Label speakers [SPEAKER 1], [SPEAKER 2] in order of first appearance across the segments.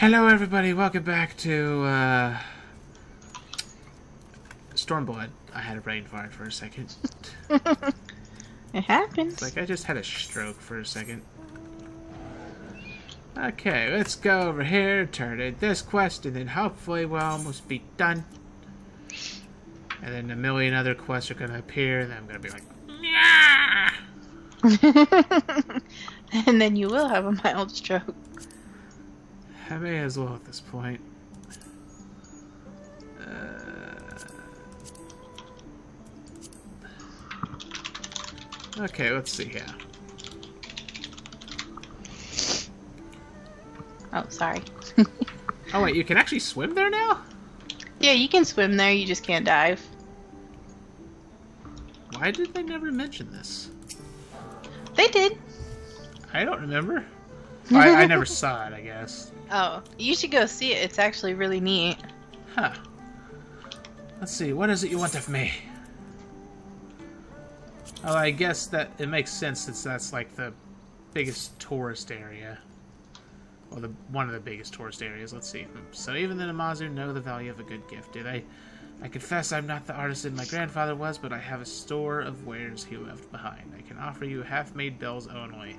[SPEAKER 1] Hello everybody, welcome back to Stormblood. I had a brain fart for a second.
[SPEAKER 2] It happens.
[SPEAKER 1] It's like I just had a stroke for a second. Okay, let's go over here, turn in this quest, and then hopefully we'll almost be done. And then a million other quests are gonna appear, and then I'm gonna be like, yeah!
[SPEAKER 2] And then you will have a mild stroke.
[SPEAKER 1] I may as well at this point. Okay, let's see here.
[SPEAKER 2] Oh, sorry.
[SPEAKER 1] Oh wait, you can actually swim there now?
[SPEAKER 2] Yeah, you can swim there, you just can't dive.
[SPEAKER 1] Why did they never mention this?
[SPEAKER 2] They did.
[SPEAKER 1] I don't remember. I never saw it, I guess.
[SPEAKER 2] Oh, you should go see it. It's actually really neat.
[SPEAKER 1] Huh. Let's see, what is it you want of me? Oh, I guess that it makes sense since that's like the biggest tourist area. Well, one of the biggest tourist areas. Let's see. So even the Namazu know the value of a good gift, do they? I confess I'm not the artisan my grandfather was, but I have a store of wares he left behind. I can offer you half-made bells only.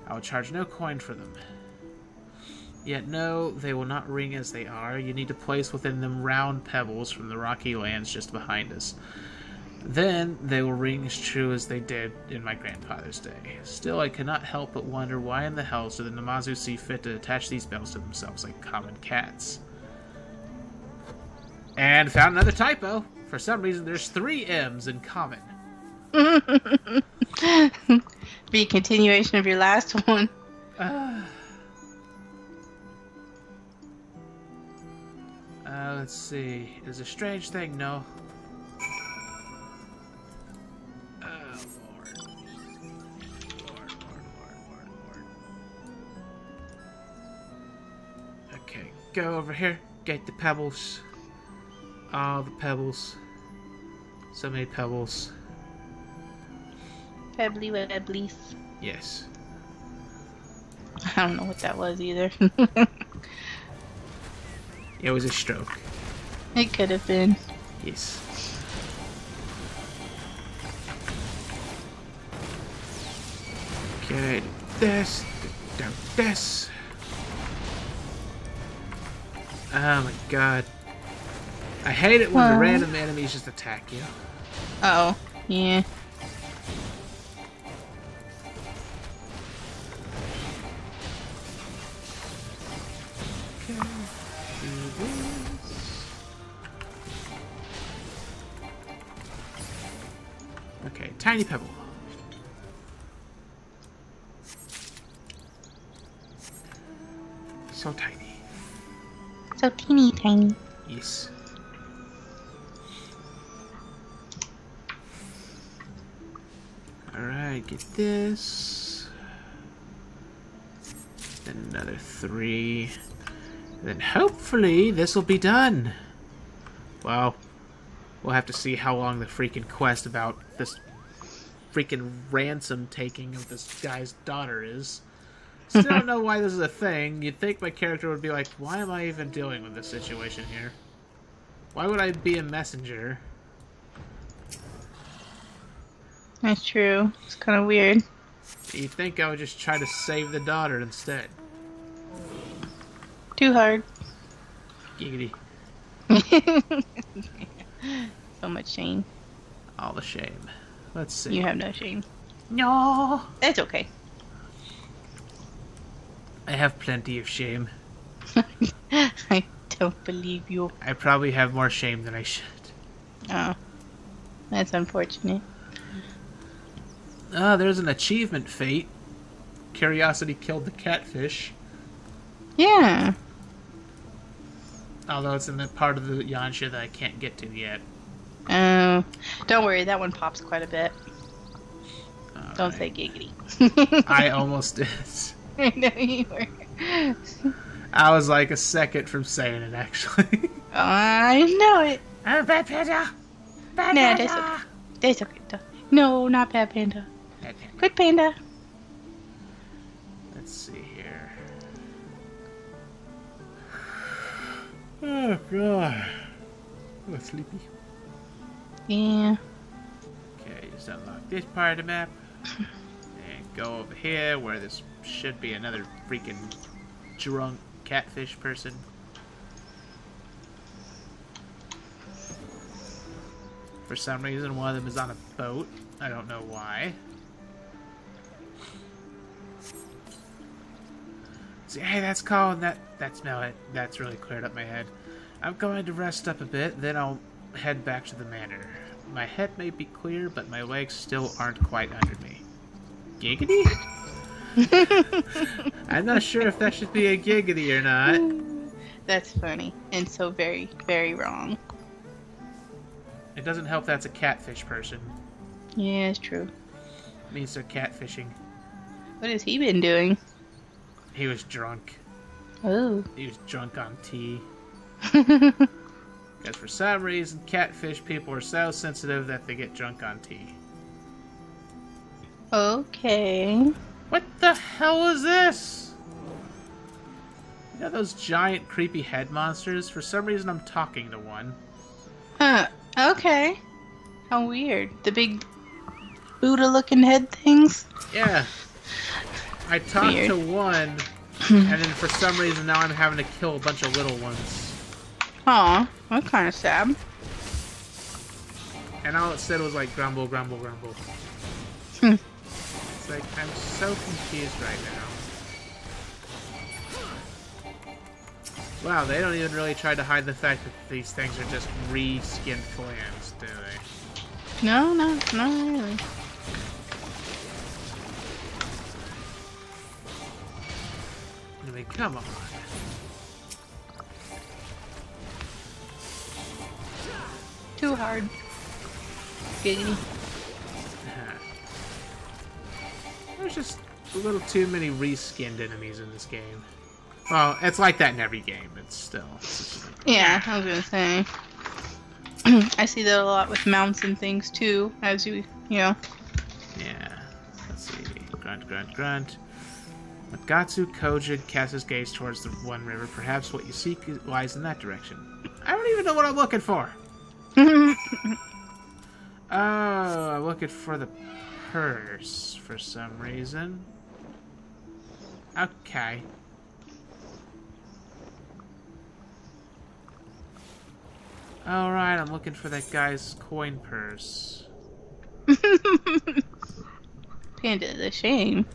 [SPEAKER 1] I will charge no coin for them. Yet no, they will not ring as they are. You need to place within them round pebbles from the rocky lands just behind us. Then they will ring as true as they did in my grandfather's day. Still, I cannot help but wonder why in the hell do the Namazu see fit to attach these bells to themselves like common cats. And found another typo. For some reason, there's 3 M's in common.
[SPEAKER 2] Be a continuation of your last one.
[SPEAKER 1] Let's see. It is a strange thing, no? Oh, Lord. Lord. Okay, go over here. Get the pebbles. All the pebbles. So many pebbles.
[SPEAKER 2] Pebbly webblies.
[SPEAKER 1] Yes.
[SPEAKER 2] I don't know what that was either.
[SPEAKER 1] It was a stroke.
[SPEAKER 2] It could have been.
[SPEAKER 1] Yes. Okay, this. Down this. Oh my god. I hate it when the random enemies just attack you.
[SPEAKER 2] Oh, yeah.
[SPEAKER 1] Okay, tiny pebble. So tiny.
[SPEAKER 2] So teeny tiny.
[SPEAKER 1] Yes. Alright, get this. Then another 3. Then hopefully this will be done. Well, we'll have to see how long the freaking quest about this freaking ransom taking of this guy's daughter is. Still don't know why this is a thing. You'd think my character would be like, why am I even dealing with this situation here? Why would I be a messenger?
[SPEAKER 2] That's true. It's kind of weird.
[SPEAKER 1] You'd think I would just try to save the daughter instead.
[SPEAKER 2] Too hard.
[SPEAKER 1] Giggity.
[SPEAKER 2] So much shame.
[SPEAKER 1] All the shame. Let's see.
[SPEAKER 2] You have no shame.
[SPEAKER 1] No.
[SPEAKER 2] It's okay.
[SPEAKER 1] I have plenty of shame.
[SPEAKER 2] I don't believe you.
[SPEAKER 1] I probably have more shame than I should.
[SPEAKER 2] Oh. That's unfortunate.
[SPEAKER 1] Oh, there's an achievement fate. Curiosity killed the catfish.
[SPEAKER 2] Yeah.
[SPEAKER 1] Although it's in the part of the Yansha that I can't get to yet.
[SPEAKER 2] Don't worry, that one pops quite a bit.
[SPEAKER 1] All
[SPEAKER 2] Don't
[SPEAKER 1] right.
[SPEAKER 2] say giggity.
[SPEAKER 1] I almost did.
[SPEAKER 2] I know you were.
[SPEAKER 1] I was like a second from saying it, actually.
[SPEAKER 2] I know it.
[SPEAKER 1] Oh, bad panda! Bad
[SPEAKER 2] Nah,
[SPEAKER 1] panda!
[SPEAKER 2] that's okay. That's okay. No, not bad panda.
[SPEAKER 1] Bad panda.
[SPEAKER 2] Good panda.
[SPEAKER 1] Let's see here. Oh, God. I'm sleepy.
[SPEAKER 2] Yeah.
[SPEAKER 1] Okay, just unlock this part of the map. And go over here where this should be another freaking drunk catfish person. For some reason, one of them is on a boat. I don't know why. See, hey, that's called that's really cleared up my head. I'm going to rest up a bit, then I'll head back to the manor. My head may be clear, but my legs still aren't quite under me. Giggity? I'm not sure if that should be a giggity or not.
[SPEAKER 2] That's funny, and so very, very wrong.
[SPEAKER 1] It doesn't help that's a catfish person.
[SPEAKER 2] Yeah, it's true.
[SPEAKER 1] It means they're catfishing.
[SPEAKER 2] What has he been doing?
[SPEAKER 1] He was drunk.
[SPEAKER 2] Oh.
[SPEAKER 1] He was drunk on tea. Because for some reason, catfish people are so sensitive that they get drunk on tea.
[SPEAKER 2] Okay.
[SPEAKER 1] What the hell is this? You know those giant creepy head monsters? For some reason, I'm talking to one.
[SPEAKER 2] Huh. Okay. How weird. The big Buddha-looking head things?
[SPEAKER 1] Yeah. I talked to one, and then for some reason now I'm having to kill a bunch of little ones.
[SPEAKER 2] Aw, that's kind of sad.
[SPEAKER 1] And all it said was like, grumble, grumble, grumble. It's like, I'm so confused right now. Wow, they don't even really try to hide the fact that these things are just re-skinned clans, do they?
[SPEAKER 2] No, not really.
[SPEAKER 1] I mean, come on.
[SPEAKER 2] Too hard. Giggity.
[SPEAKER 1] There's just a little too many reskinned enemies in this game. Well, it's like that in every game. It's still...
[SPEAKER 2] Yeah, I was gonna say. I see that a lot with mounts and things too, as you know.
[SPEAKER 1] Yeah. Let's see. Grunt, grunt, grunt. Magatsu Kojin casts his gaze towards the one river. Perhaps what you seek lies in that direction. I don't even know what I'm looking for. Oh, I'm looking for the purse for some reason. Okay. Alright, I'm looking for that guy's coin purse.
[SPEAKER 2] Panda, the shame.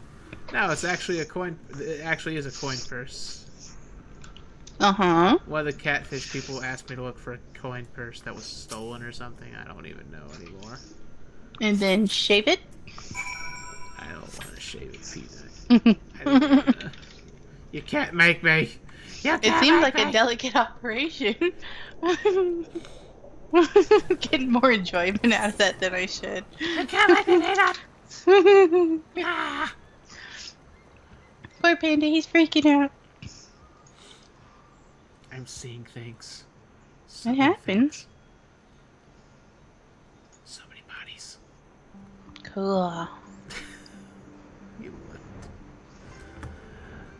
[SPEAKER 1] No, it's actually a coin. It actually is a coin purse.
[SPEAKER 2] Uh-huh.
[SPEAKER 1] One of the catfish people asked me to look for a coin purse that was stolen or something. I don't even know anymore.
[SPEAKER 2] And then shave it?
[SPEAKER 1] I don't want to shave a peanut. You can't make me.
[SPEAKER 2] It seems like a delicate operation. Getting more enjoyment out of that than I should.
[SPEAKER 1] You can't make me peanut.
[SPEAKER 2] Poor Panda, he's freaking out.
[SPEAKER 1] I'm seeing things.
[SPEAKER 2] It happens.
[SPEAKER 1] So many bodies.
[SPEAKER 2] Cool.
[SPEAKER 1] You wouldn't.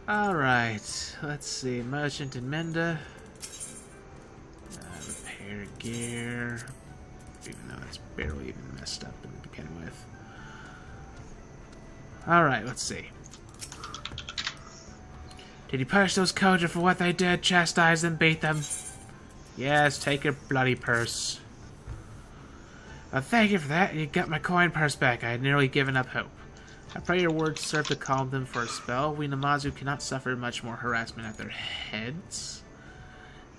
[SPEAKER 1] Alright, let's see. Merchant and Menda. Repair gear. Even though it's barely even messed up to begin with. Alright, let's see. Did you punish those Koja for what they did? Chastise them, beat them? Yes, take your bloody purse. Well, thank you for that. You got my coin purse back. I had nearly given up hope. I pray your words serve to calm them for a spell. We Namazu cannot suffer much more harassment at their heads.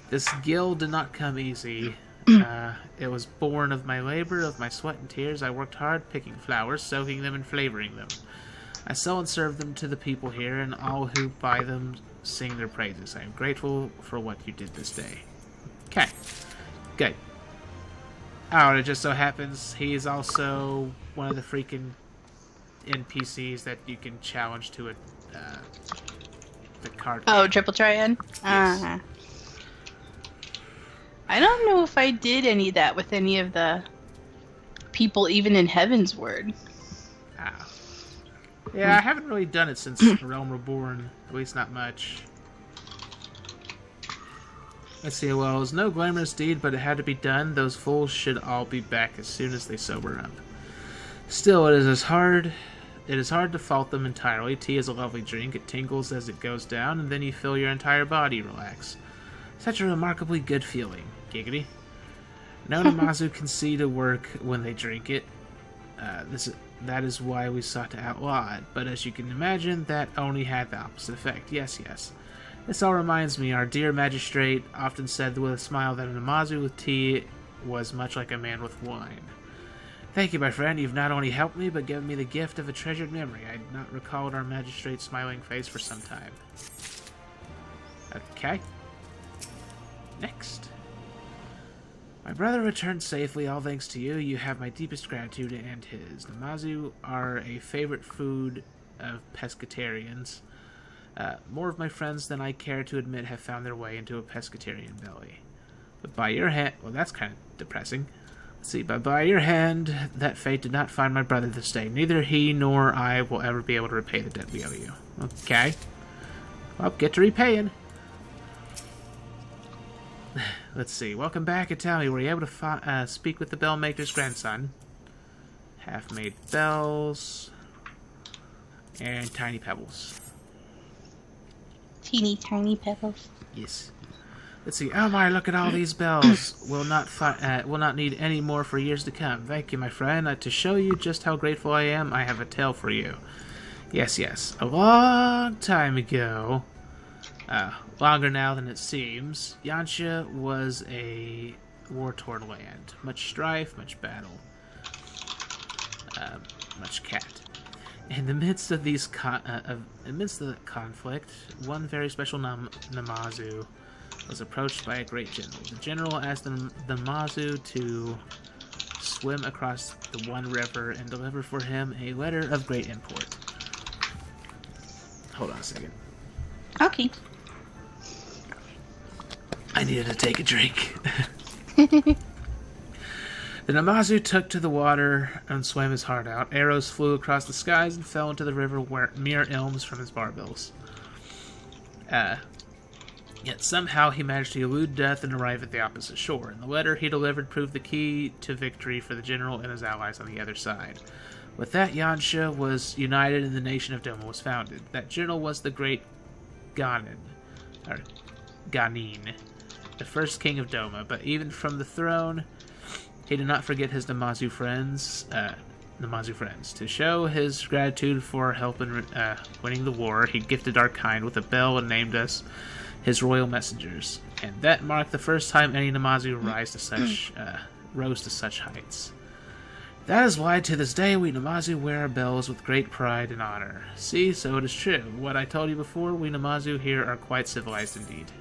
[SPEAKER 1] This guild did not come easy. It was born of my labor, of my sweat and tears. I worked hard picking flowers, soaking them and flavoring them. I sell and serve them to the people here, and all who buy them sing their praises. I am grateful for what you did this day. Okay. Good. Oh, and it just so happens he is also one of the freaking NPCs that you can challenge to the card game.
[SPEAKER 2] Oh, Triple Triad?
[SPEAKER 1] Yes.
[SPEAKER 2] I don't know if I did any of that with any of the people even in Heaven's Word.
[SPEAKER 1] Ah. Yeah, I haven't really done it since Realm Reborn. At least not much. Let's see, well, it was no glamorous deed, but it had to be done. Those fools should all be back as soon as they sober up. Still, it is hard to fault them entirely. Tea is a lovely drink. It tingles as it goes down, and then you feel your entire body relax. Such a remarkably good feeling. Giggity. No Namazu can see to work when they drink it. That is why we sought to outlaw it. But as you can imagine, that only had the opposite effect. Yes, yes. This all reminds me, our dear magistrate often said with a smile that a Namazu with tea was much like a man with wine. Thank you, my friend. You've not only helped me, but given me the gift of a treasured memory. I had not recalled our magistrate's smiling face for some time. Okay. Next. My brother returned safely, all thanks to you. You have my deepest gratitude and his. Namazu are a favorite food of pescatarians. More of my friends than I care to admit have found their way into a pescatarian belly. But by your hand... Well, that's kind of depressing. Let's see, but by your hand, that fate did not find my brother this day. Neither he nor I will ever be able to repay the debt we owe you. Okay. Well, get to repaying. Let's see. Welcome back, and tell me, were you able to speak with the bellmaker's grandson? Half-made bells. And tiny pebbles.
[SPEAKER 2] Teeny tiny pebbles.
[SPEAKER 1] Yes. Let's see. Oh my, look at all these bells. We'll not need any more for years to come. Thank you, my friend. To show you just how grateful I am, I have a tale for you. Yes, yes. A long time ago, longer now than it seems, Yansha was a war-torn land. Much strife, much battle. Much cat. In the midst of these amidst the conflict, one very special Namazu was approached by a great general. The general asked the Namazu to swim across the one river and deliver for him a letter of great import. Hold on a second.
[SPEAKER 2] Okay.
[SPEAKER 1] I needed to take a drink. The Namazu took to the water and swam his heart out. Arrows flew across the skies and fell into the river where mere ilms from his barbells. Yet somehow he managed to elude death and arrive at the opposite shore. And the letter he delivered proved the key to victory for the general and his allies on the other side. With that, Yansha was united and the nation of Doma was founded. That general was the great Ganin, the first king of Doma. But even from the throne, he did not forget his Namazu friends. To show his gratitude for help in winning the war, he gifted our kind with a bell and named us his royal messengers. And that marked the first time any Namazu rose to such heights. That is why to this day we Namazu wear our bells with great pride and honor. See, so it is true. What I told you before, we Namazu here are quite civilized indeed.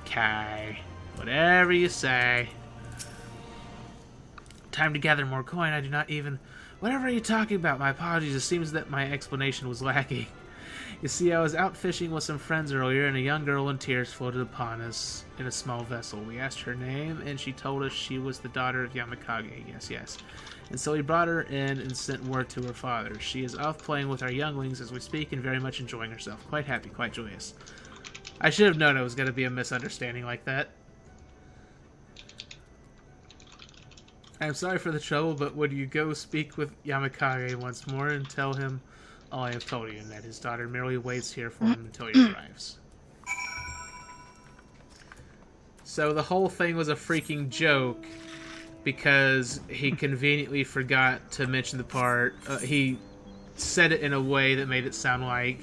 [SPEAKER 1] Kai, whatever you say. Time to gather more coin. I do not even... Whatever are you talking about? My apologies. It seems that my explanation was lacking. You see, I was out fishing with some friends earlier, and a young girl in tears floated upon us in a small vessel. We asked her name, and she told us she was the daughter of Yamakage. Yes, yes. And so we brought her in and sent word to her father. She is off playing with our younglings as we speak and very much enjoying herself. Quite happy, quite joyous. I should have known it was going to be a misunderstanding like that. I'm sorry for the trouble, but would you go speak with Yamakage once more and tell him all I have told you, and that his daughter merely waits here for him until he arrives? So the whole thing was a freaking joke because he conveniently forgot to mention the part. He said it in a way that made it sound like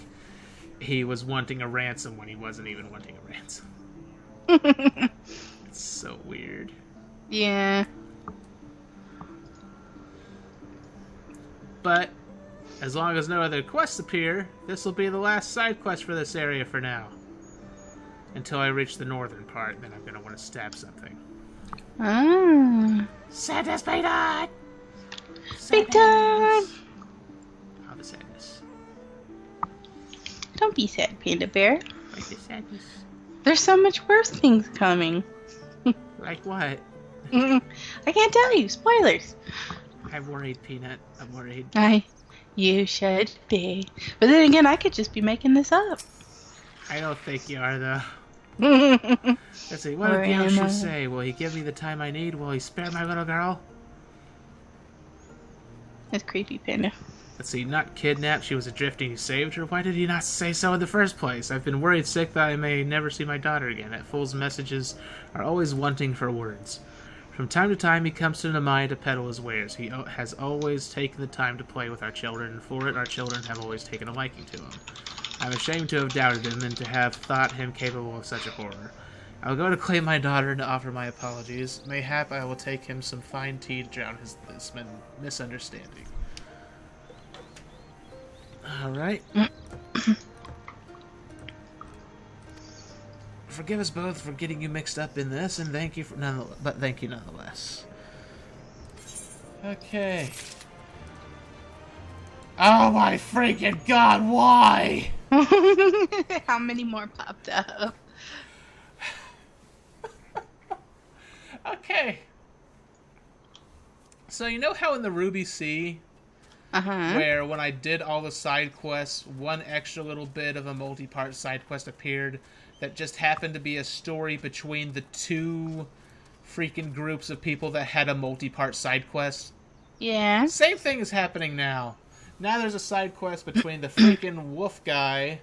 [SPEAKER 1] he was wanting a ransom when he wasn't even wanting a ransom. It's so weird.
[SPEAKER 2] Yeah.
[SPEAKER 1] But as long as no other quests appear, this will be the last side quest for this area for now. Until I reach the northern part, then I'm going to want to stab something.
[SPEAKER 2] Ah.
[SPEAKER 1] Sadness, big time!
[SPEAKER 2] Big time!
[SPEAKER 1] Oh, the sadness.
[SPEAKER 2] Don't be sad, Panda Bear.
[SPEAKER 1] Like the sadness.
[SPEAKER 2] There's so much worse things coming.
[SPEAKER 1] Like what?
[SPEAKER 2] I can't tell you. Spoilers.
[SPEAKER 1] I'm worried, Peanut. I'm worried.
[SPEAKER 2] You should be. But then again, I could just be making this up.
[SPEAKER 1] I don't think you are, though. Let's see, what did Gyoshi say? Will he give me the time I need? Will he spare my little girl?
[SPEAKER 2] That's creepy, Panda.
[SPEAKER 1] Let's see, not kidnapped, she was adrift and he saved her? Why did he not say so in the first place? I've been worried sick that I may never see my daughter again. That fool's messages are always wanting for words. From time to time he comes to Namai to peddle his wares. He has always taken the time to play with our children, and for it our children have always taken a liking to him. I'm ashamed to have doubted him and to have thought him capable of such a horror. I will go to claim my daughter and to offer my apologies. Mayhap I will take him some fine tea to drown this misunderstanding. Alright. Forgive us both for getting you mixed up in this, and thank you nonetheless. Okay. Oh my freaking god, why?
[SPEAKER 2] How many more popped up?
[SPEAKER 1] Okay. So you know how in the Ruby Sea, where when I did all the side quests, one extra little bit of a multi-part side quest appeared that just happened to be a story between the two freaking groups of people that had a multi-part side quest?
[SPEAKER 2] Yeah.
[SPEAKER 1] Same thing is happening now. Now there's a side quest between the freaking wolf guy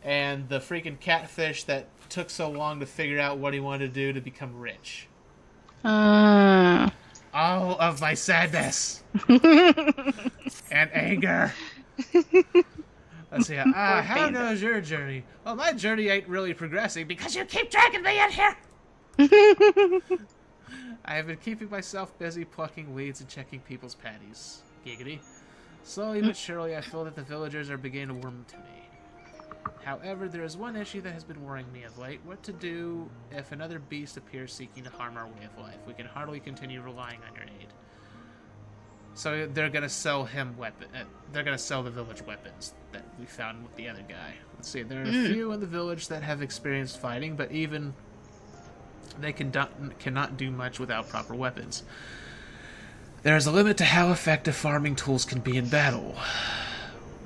[SPEAKER 1] and the freaking catfish that took so long to figure out what he wanted to do to become rich. All of my sadness and anger. Let's see. How goes your journey? Well, my journey ain't really progressing because you keep dragging me in here. I have been keeping myself busy plucking weeds and checking people's patties. Giggity. Slowly but surely, I feel that the villagers are beginning to warm to me. However, there is one issue that has been worrying me of late. What to do if another beast appears seeking to harm our way of life? We can hardly continue relying on your aid. So they're gonna sell him they're gonna sell the village weapons that we found with the other guy. Let's see. There are a few in the village that have experienced fighting, but even they cannot do much without proper weapons. There is a limit to how effective farming tools can be in battle.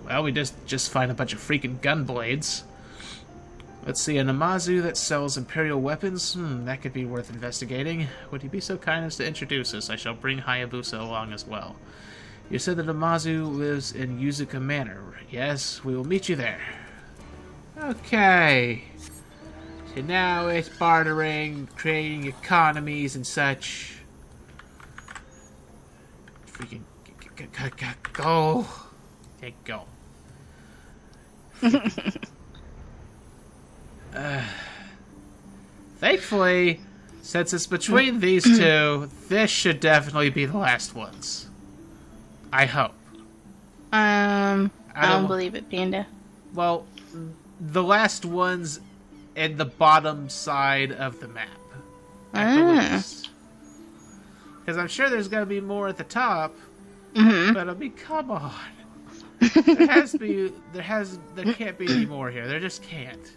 [SPEAKER 1] Well, we just find a bunch of freaking gun blades. Let's see, a Namazu that sells Imperial weapons? That could be worth investigating. Would he be so kind as to introduce us? I shall bring Hayabusa along as well. You said that Namazu lives in Yuzuka Manor. Yes, we will meet you there. Okay. So now it's bartering, creating economies and such. Freaking go. Okay, go. Thankfully, since it's between these two, this should definitely be the last ones. I hope.
[SPEAKER 2] I don't believe it, Panda.
[SPEAKER 1] Well, the last ones in the bottom side of the map. At the least. Because I'm sure there's going to be more at the top, but I mean, come on. There can't be any more here. There just can't.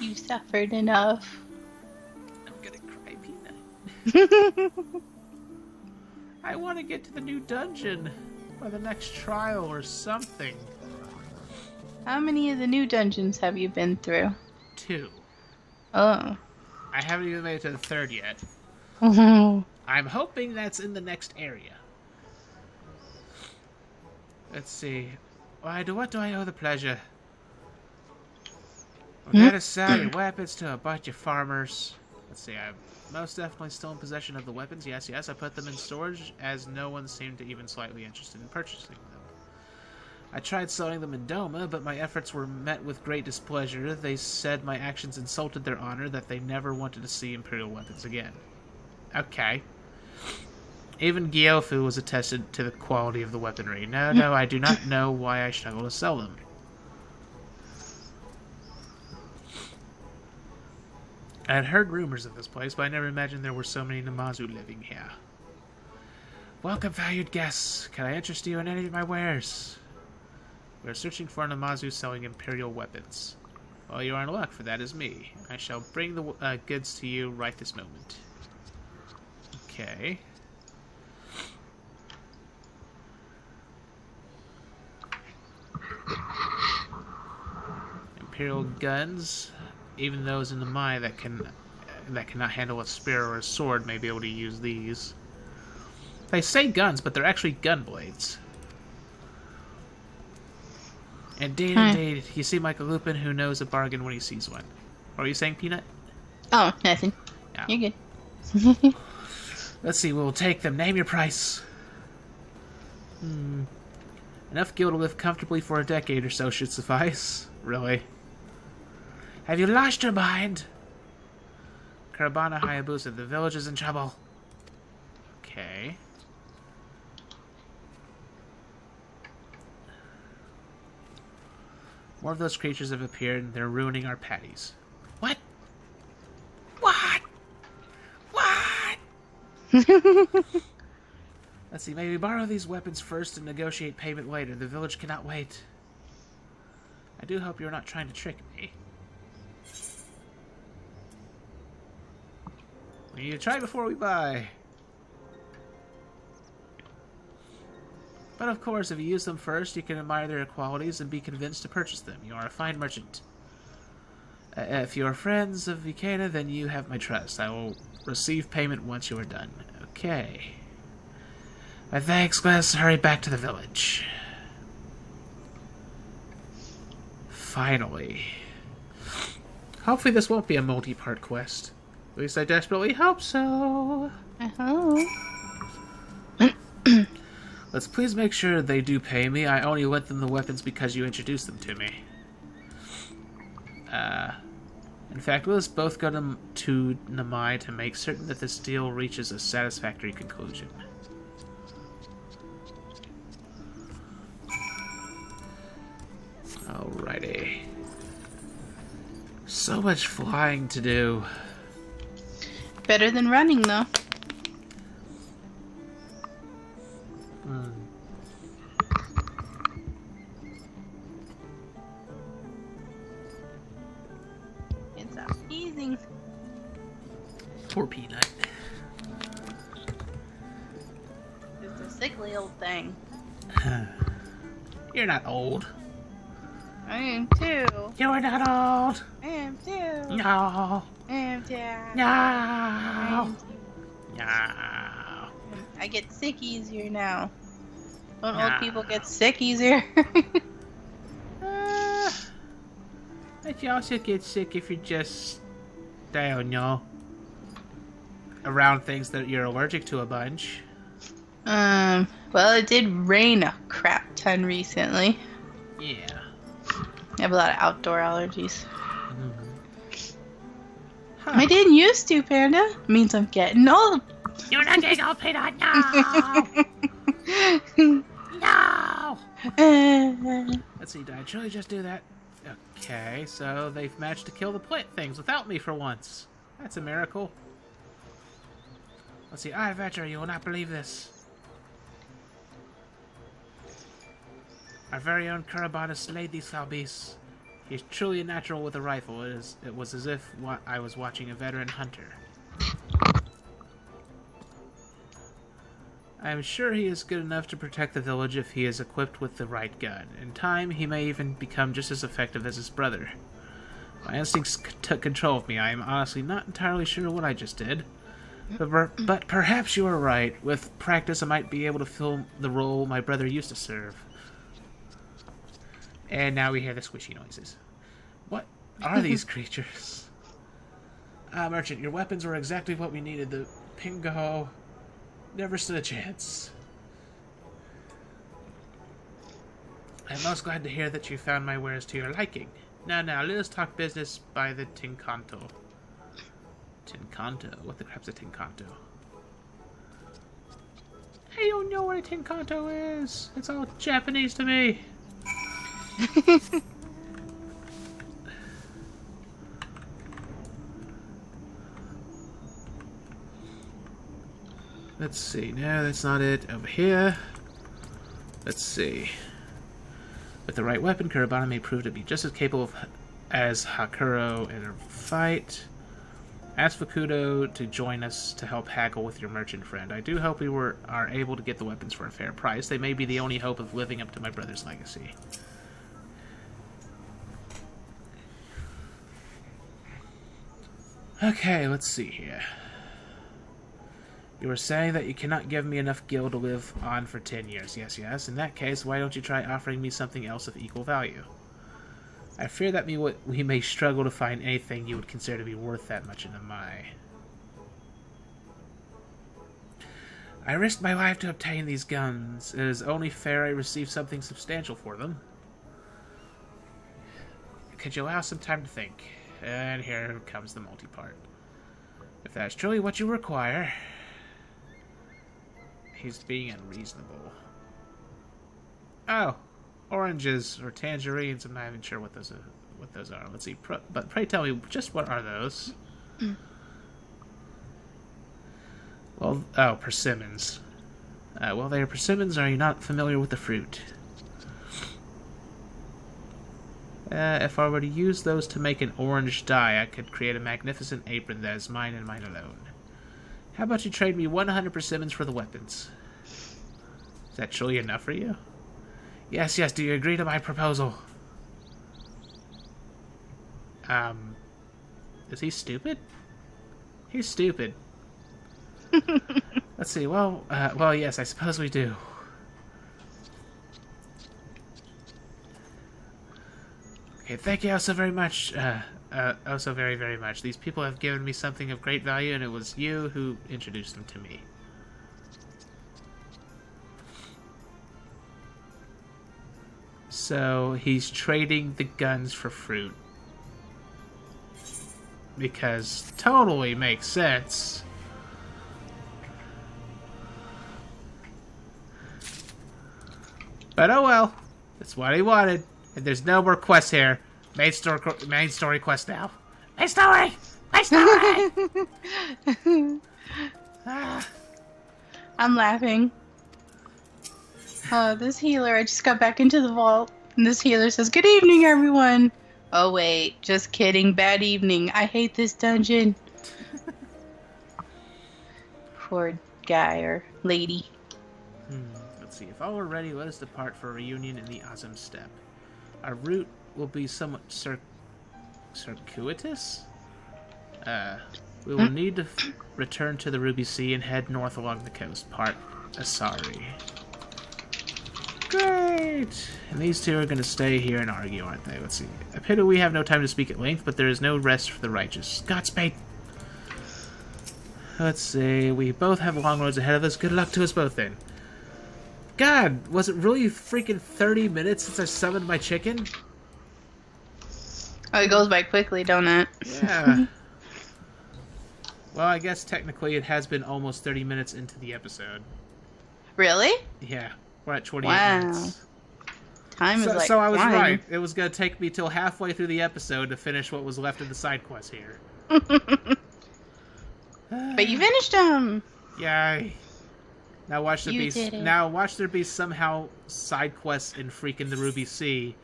[SPEAKER 2] You suffered enough.
[SPEAKER 1] I'm gonna cry, Peanut. I want to get to the new dungeon, or the next trial, or something.
[SPEAKER 2] How many of the new dungeons have you been through?
[SPEAKER 1] 2.
[SPEAKER 2] Oh.
[SPEAKER 1] I haven't even made it to the 3rd yet. I'm hoping that's in the next area. Let's see. What do I owe the pleasure? We're gonna sell your weapons to a bunch of farmers. Let's see, I'm most definitely still in possession of the weapons. Yes, I put them in storage, as no one seemed to even slightly interested in purchasing them. I tried selling them in Doma, but my efforts were met with great displeasure. They said my actions insulted their honor, that they never wanted to see Imperial weapons again. Okay. Even Gyofu was attested to the quality of the weaponry. No, I do not know why I struggle to sell them. I had heard rumors of this place, but I never imagined there were so many Namazu living here. Welcome, valued guests. Can I interest you in any of my wares? We are searching for a Namazu selling Imperial weapons. Well, you are in luck, for that is me. I shall bring the goods to you right this moment. Okay. Imperial guns. Even those in the mine that cannot handle a spear or a sword may be able to use these. They say guns, but they're actually gun blades. Indeed, indeed. You see Michael Lupin, who knows a bargain when he sees one. What are you saying, Peanut?
[SPEAKER 2] Oh, nothing.
[SPEAKER 1] Yeah.
[SPEAKER 2] You're good.
[SPEAKER 1] Let's see, we'll take them. Name your price. Enough gil to live comfortably for a decade or so should suffice. Really? Have you lost your mind? Karabana Hayabusa, the village is in trouble. Okay. More of those creatures have appeared and they're ruining our patties. What? What? Let's see, maybe borrow these weapons first and negotiate payment later. The village cannot wait. I do hope you're not trying to trick me. We need to try before we buy. But of course, if you use them first, you can admire their qualities and be convinced to purchase them. You are a fine merchant. If you are friends of Ikeda, then you have my trust. I will receive payment once you are done. Okay. My thanks, let's hurry back to the village. Finally. Hopefully this won't be a multi-part quest. At least I desperately hope so.
[SPEAKER 2] I hope.
[SPEAKER 1] Let's please make sure they do pay me. I only lent them the weapons because you introduced them to me. In fact, let us both go to Namai to make certain that this deal reaches a satisfactory conclusion. Alrighty. So much flying to do.
[SPEAKER 2] Better than running, though. It's amazing.
[SPEAKER 1] Poor Peanut.
[SPEAKER 2] It's a sickly old thing.
[SPEAKER 1] You're not old.
[SPEAKER 2] I am too.
[SPEAKER 1] You're not old.
[SPEAKER 2] I am too.
[SPEAKER 1] No.
[SPEAKER 2] I am too.
[SPEAKER 1] No. No.
[SPEAKER 2] I get sick easier now. Don't old people get sick easier?
[SPEAKER 1] But you also get sick if you're just, I don't know, around things that you're allergic to a bunch.
[SPEAKER 2] Well, it did rain a crap ton recently.
[SPEAKER 1] Yeah.
[SPEAKER 2] I have a lot of outdoor allergies.
[SPEAKER 1] Huh.
[SPEAKER 2] I didn't used to, Panda. It means I'm getting old.
[SPEAKER 1] You're not getting old, Peanut. No. No. Let's see. Did I truly just do that? Okay, so they've managed to kill the plant things without me for once. That's a miracle. Let's see. I venture you will not believe this. Our very own Kurabana slayed these foul beasts. He is truly a natural with a rifle. It was as if I was watching a veteran hunter. I am sure he is good enough to protect the village if he is equipped with the right gun. In time, he may even become just as effective as his brother. My instincts took control of me. I am honestly not entirely sure what I just did. But perhaps you are right. With practice, I might be able to fill the role my brother used to serve. And now we hear the squishy noises. What are these creatures? Merchant, your weapons were exactly what we needed. The Pingo never stood a chance. I'm most glad to hear that you found my wares to your liking. Now, let us talk business by the Tinkanto. Tinkanto? What the crap's a Tinkanto? I don't know what a Tinkanto is. It's all Japanese to me. Let's see. No, that's not it. Over here. Let's see. With the right weapon, Kurabana may prove to be just as capable as Hakuro in a fight. Ask Fukudo to join us to help haggle with your merchant friend. I do hope we are able to get the weapons for a fair price. They may be the only hope of living up to my brother's legacy. Okay, let's see here. You were saying that you cannot give me enough gil to live on for 10 years. Yes, yes. In that case, why don't you try offering me something else of equal value? I fear that we may struggle to find anything you would consider to be worth that much in the Mai. I risked my life to obtain these guns. It is only fair I receive something substantial for them. Could you allow some time to think? And here comes the multi-part. If that's truly what you require... He's being unreasonable. Oh, oranges or tangerines. I'm not even sure what those are. Let's see. But pray tell me, just what are those? Well, oh, persimmons. Well, they are persimmons. Are you not familiar with the fruit? If I were to use those to make an orange dye, I could create a magnificent apron that is mine and mine alone. How about you trade me 100 persimmons for the weapons? Is that truly enough for you? Yes, yes, do you agree to my proposal? Is he stupid? He's stupid. Let's see, well, yes, I suppose we do. Okay, thank you so very much, oh so very, very much. These people have given me something of great value, and it was you who introduced them to me. So, he's trading the guns for fruit. Because totally makes sense. But oh well. That's what he wanted. And there's no more quests here. Main story quest now. Main story! Main story!
[SPEAKER 2] I'm laughing. This healer, I just got back into the vault, and this healer says, "Good evening, everyone." Oh wait, just kidding. Bad evening. I hate this dungeon. Poor guy or lady.
[SPEAKER 1] Let's see. If all are ready, let us depart for a reunion in the Azim Steppe. Our route will be somewhat circuitous. We will need to return to the Ruby Sea and head north along the coast. Part Asari. Great! And these two are going to stay here and argue, aren't they? Let's see. A pity we have no time to speak at length, but there is no rest for the righteous. Godspeed! Let's see. We both have long roads ahead of us. Good luck to us both, then. God, was it really freaking 30 minutes since I summoned my chicken?
[SPEAKER 2] Oh, it goes by quickly, don't it?
[SPEAKER 1] Yeah. Well, I guess technically it has been almost 30 minutes into the episode.
[SPEAKER 2] Really?
[SPEAKER 1] Yeah. We're at 28 minutes.
[SPEAKER 2] Time is like
[SPEAKER 1] So I was
[SPEAKER 2] flying.
[SPEAKER 1] right. It was going to take me till halfway through the episode to finish what was left of the side quest here.
[SPEAKER 2] But you finished them.
[SPEAKER 1] Yay. Now watch there
[SPEAKER 2] You did it.
[SPEAKER 1] Now watch there be somehow side quests in freaking the Ruby Sea,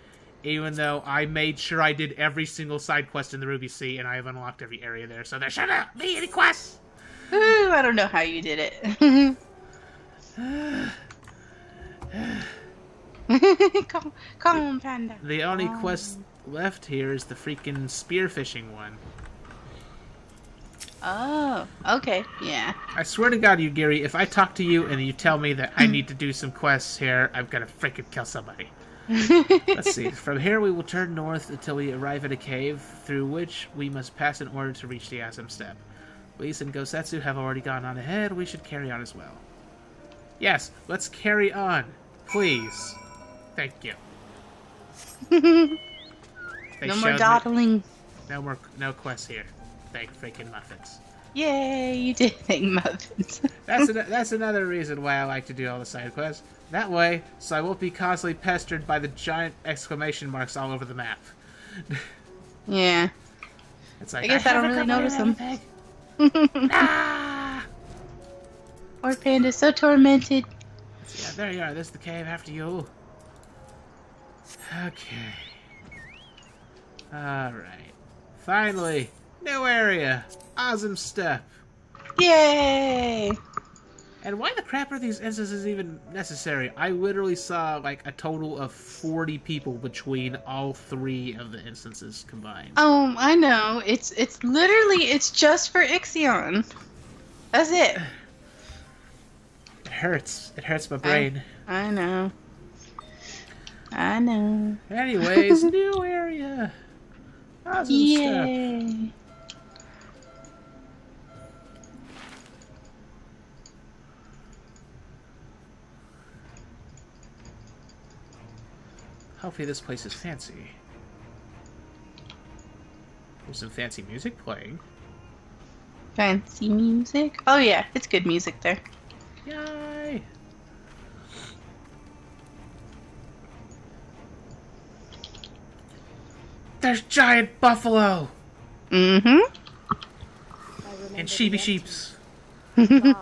[SPEAKER 1] even though I made sure I did every single side quest in the Ruby Sea and I have unlocked every area there, so there should not be any quests.
[SPEAKER 2] Ooh, I don't know how you did it. Come on, Panda.
[SPEAKER 1] The only quest left here is the freaking spearfishing one.
[SPEAKER 2] Oh, okay, yeah.
[SPEAKER 1] I swear to God, Yugiri, if I talk to you and you tell me that I need to do some quests here, I'm gonna freaking kill somebody. Let's see. From here, we will turn north until we arrive at a cave, through which we must pass in order to reach the Azim Steppe. Whis and Gosetsu have already gone on ahead. We should carry on as well. Yes, let's carry on. Please. Thank you.
[SPEAKER 2] No more dawdling.
[SPEAKER 1] No quests here. Thank freaking muffins.
[SPEAKER 2] Yay, you did thank muffins.
[SPEAKER 1] That's another reason why I like to do all the side quests. That way, so I won't be constantly pestered by the giant exclamation marks all over the map.
[SPEAKER 2] Yeah.
[SPEAKER 1] It's like,
[SPEAKER 2] I guess I don't really notice them.
[SPEAKER 1] Ah!
[SPEAKER 2] Poor Panda's so tormented.
[SPEAKER 1] Yeah, there you are. This is the cave after you. Okay. Alright. Finally, new area. Azim Steppe.
[SPEAKER 2] Yay!
[SPEAKER 1] And why the crap are these instances even necessary? I literally saw like a total of 40 people between all 3 of the instances combined.
[SPEAKER 2] Oh, I know. It's literally it's just for Ixion. That's it.
[SPEAKER 1] It hurts. It hurts my brain.
[SPEAKER 2] I know. I know.
[SPEAKER 1] Anyways, new area. Awesome
[SPEAKER 2] Yay.
[SPEAKER 1] stuff. Hopefully this place is fancy. There's some fancy music playing.
[SPEAKER 2] Fancy music? Oh yeah, it's good music there.
[SPEAKER 1] Yay! There's giant buffalo!
[SPEAKER 2] Mm-hmm.
[SPEAKER 1] And sheepy sheeps.
[SPEAKER 2] I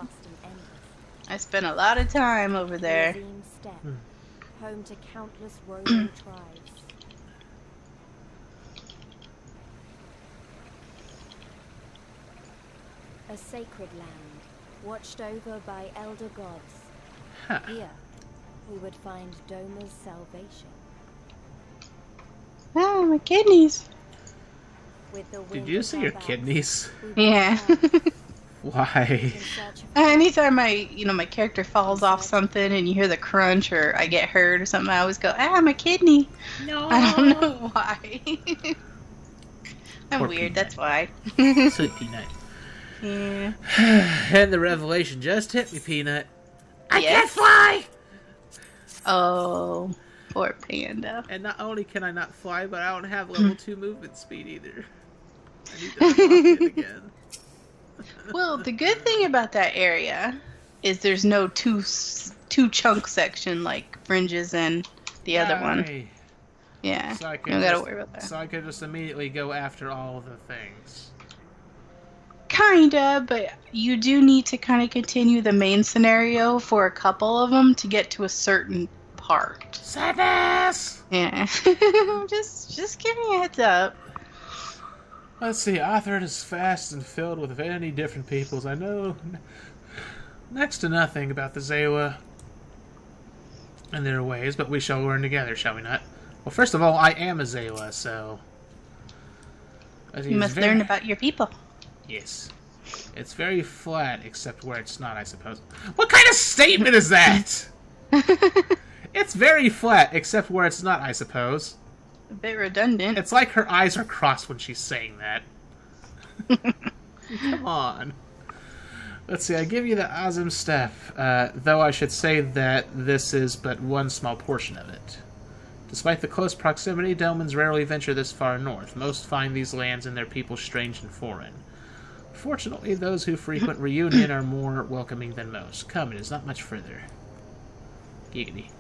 [SPEAKER 2] spent a lot of time over there.
[SPEAKER 3] Azim Steppe, home to countless roving tribes. A sacred land, watched over by elder gods.
[SPEAKER 1] Huh.
[SPEAKER 3] Here, we would find Doma's salvation.
[SPEAKER 2] Oh, my kidneys.
[SPEAKER 3] With the
[SPEAKER 1] Did you say your kidneys?
[SPEAKER 2] Yeah.
[SPEAKER 1] Why?
[SPEAKER 2] Anytime my character falls off something and you hear the crunch or I get hurt or something, I always go, my kidney.
[SPEAKER 1] No.
[SPEAKER 2] I don't know why. I'm
[SPEAKER 1] Poor
[SPEAKER 2] weird,
[SPEAKER 1] Peanut.
[SPEAKER 2] that's why.
[SPEAKER 1] Sweet Peanut.
[SPEAKER 2] Yeah.
[SPEAKER 1] And the revelation just hit me, Peanut. I
[SPEAKER 2] Yes.
[SPEAKER 1] can't fly!
[SPEAKER 2] Oh, poor panda.
[SPEAKER 1] And not only can I not fly, but I don't have level 2 movement speed either. I need to unlock it again.
[SPEAKER 2] Well, the good thing about that area is there's no two chunk section like Fringes and the other one.
[SPEAKER 1] Yay.
[SPEAKER 2] Yeah,
[SPEAKER 1] So I
[SPEAKER 2] you
[SPEAKER 1] can
[SPEAKER 2] don't gotta
[SPEAKER 1] just-
[SPEAKER 2] worry about that.
[SPEAKER 1] So I could just immediately go after all of the things.
[SPEAKER 2] Kinda, but you do need to kind of continue the main scenario for a couple of them to get to a certain part.
[SPEAKER 1] Sadness!
[SPEAKER 2] Yeah, just give me a heads up.
[SPEAKER 1] Let's see, Arthur is vast and filled with many different peoples. I know next to nothing about the Zewa and their ways, but we shall learn together, shall we not? Well, first of all, I am a Zewa, so...
[SPEAKER 2] You must learn about your people.
[SPEAKER 1] Yes. It's very flat, except where it's not, I suppose. What kind of statement is that? It's very flat, except where it's not, I suppose.
[SPEAKER 2] A bit redundant.
[SPEAKER 1] It's like her eyes are crossed when she's saying that. Come on. Let's see, I give you the Azim Steppe, though I should say that this is but one small portion of it. Despite the close proximity, Domans rarely venture this far north. Most find these lands and their people strange and foreign. Fortunately, those who frequent Reunion are more welcoming than most. Come, it is not much further. Giggity.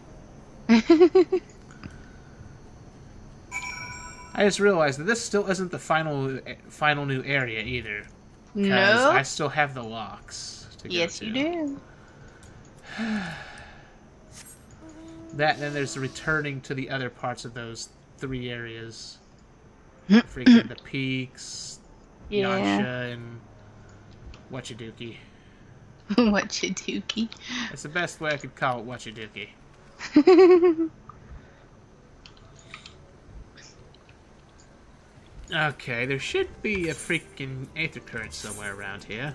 [SPEAKER 1] I just realized that this still isn't the final new area either. Because
[SPEAKER 2] No.
[SPEAKER 1] I still have the locks to go
[SPEAKER 2] Yes,
[SPEAKER 1] to.
[SPEAKER 2] you do.
[SPEAKER 1] That, and then there's the returning to the other parts of those 3 areas. Freaking the peaks,
[SPEAKER 2] Yeah.
[SPEAKER 1] Yansha, and Whatchadookie.
[SPEAKER 2] What you dookie.
[SPEAKER 1] That's the best way I could call it, Whatchadookie. Okay, there should be a freaking Aether Current somewhere around here.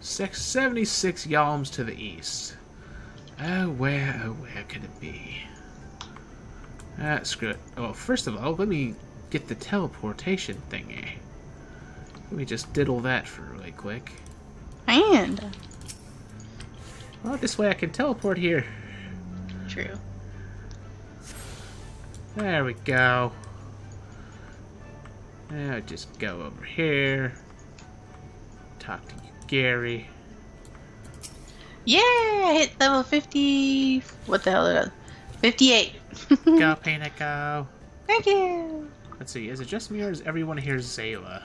[SPEAKER 1] 76 yalms to the east. Oh, where could it be? Screw it. Oh, first of all, let me get the teleportation thingy. Let me just diddle that for really quick.
[SPEAKER 2] And
[SPEAKER 1] Well, this way I can teleport here.
[SPEAKER 2] true.
[SPEAKER 1] There we go. Now just go over here. Talk to you, Gary.
[SPEAKER 2] Yeah, I hit level 50. What the hell is it? 58.
[SPEAKER 1] Go, Peanut, go.
[SPEAKER 2] Thank you.
[SPEAKER 1] Let's see, is it just me or is everyone here Zayla?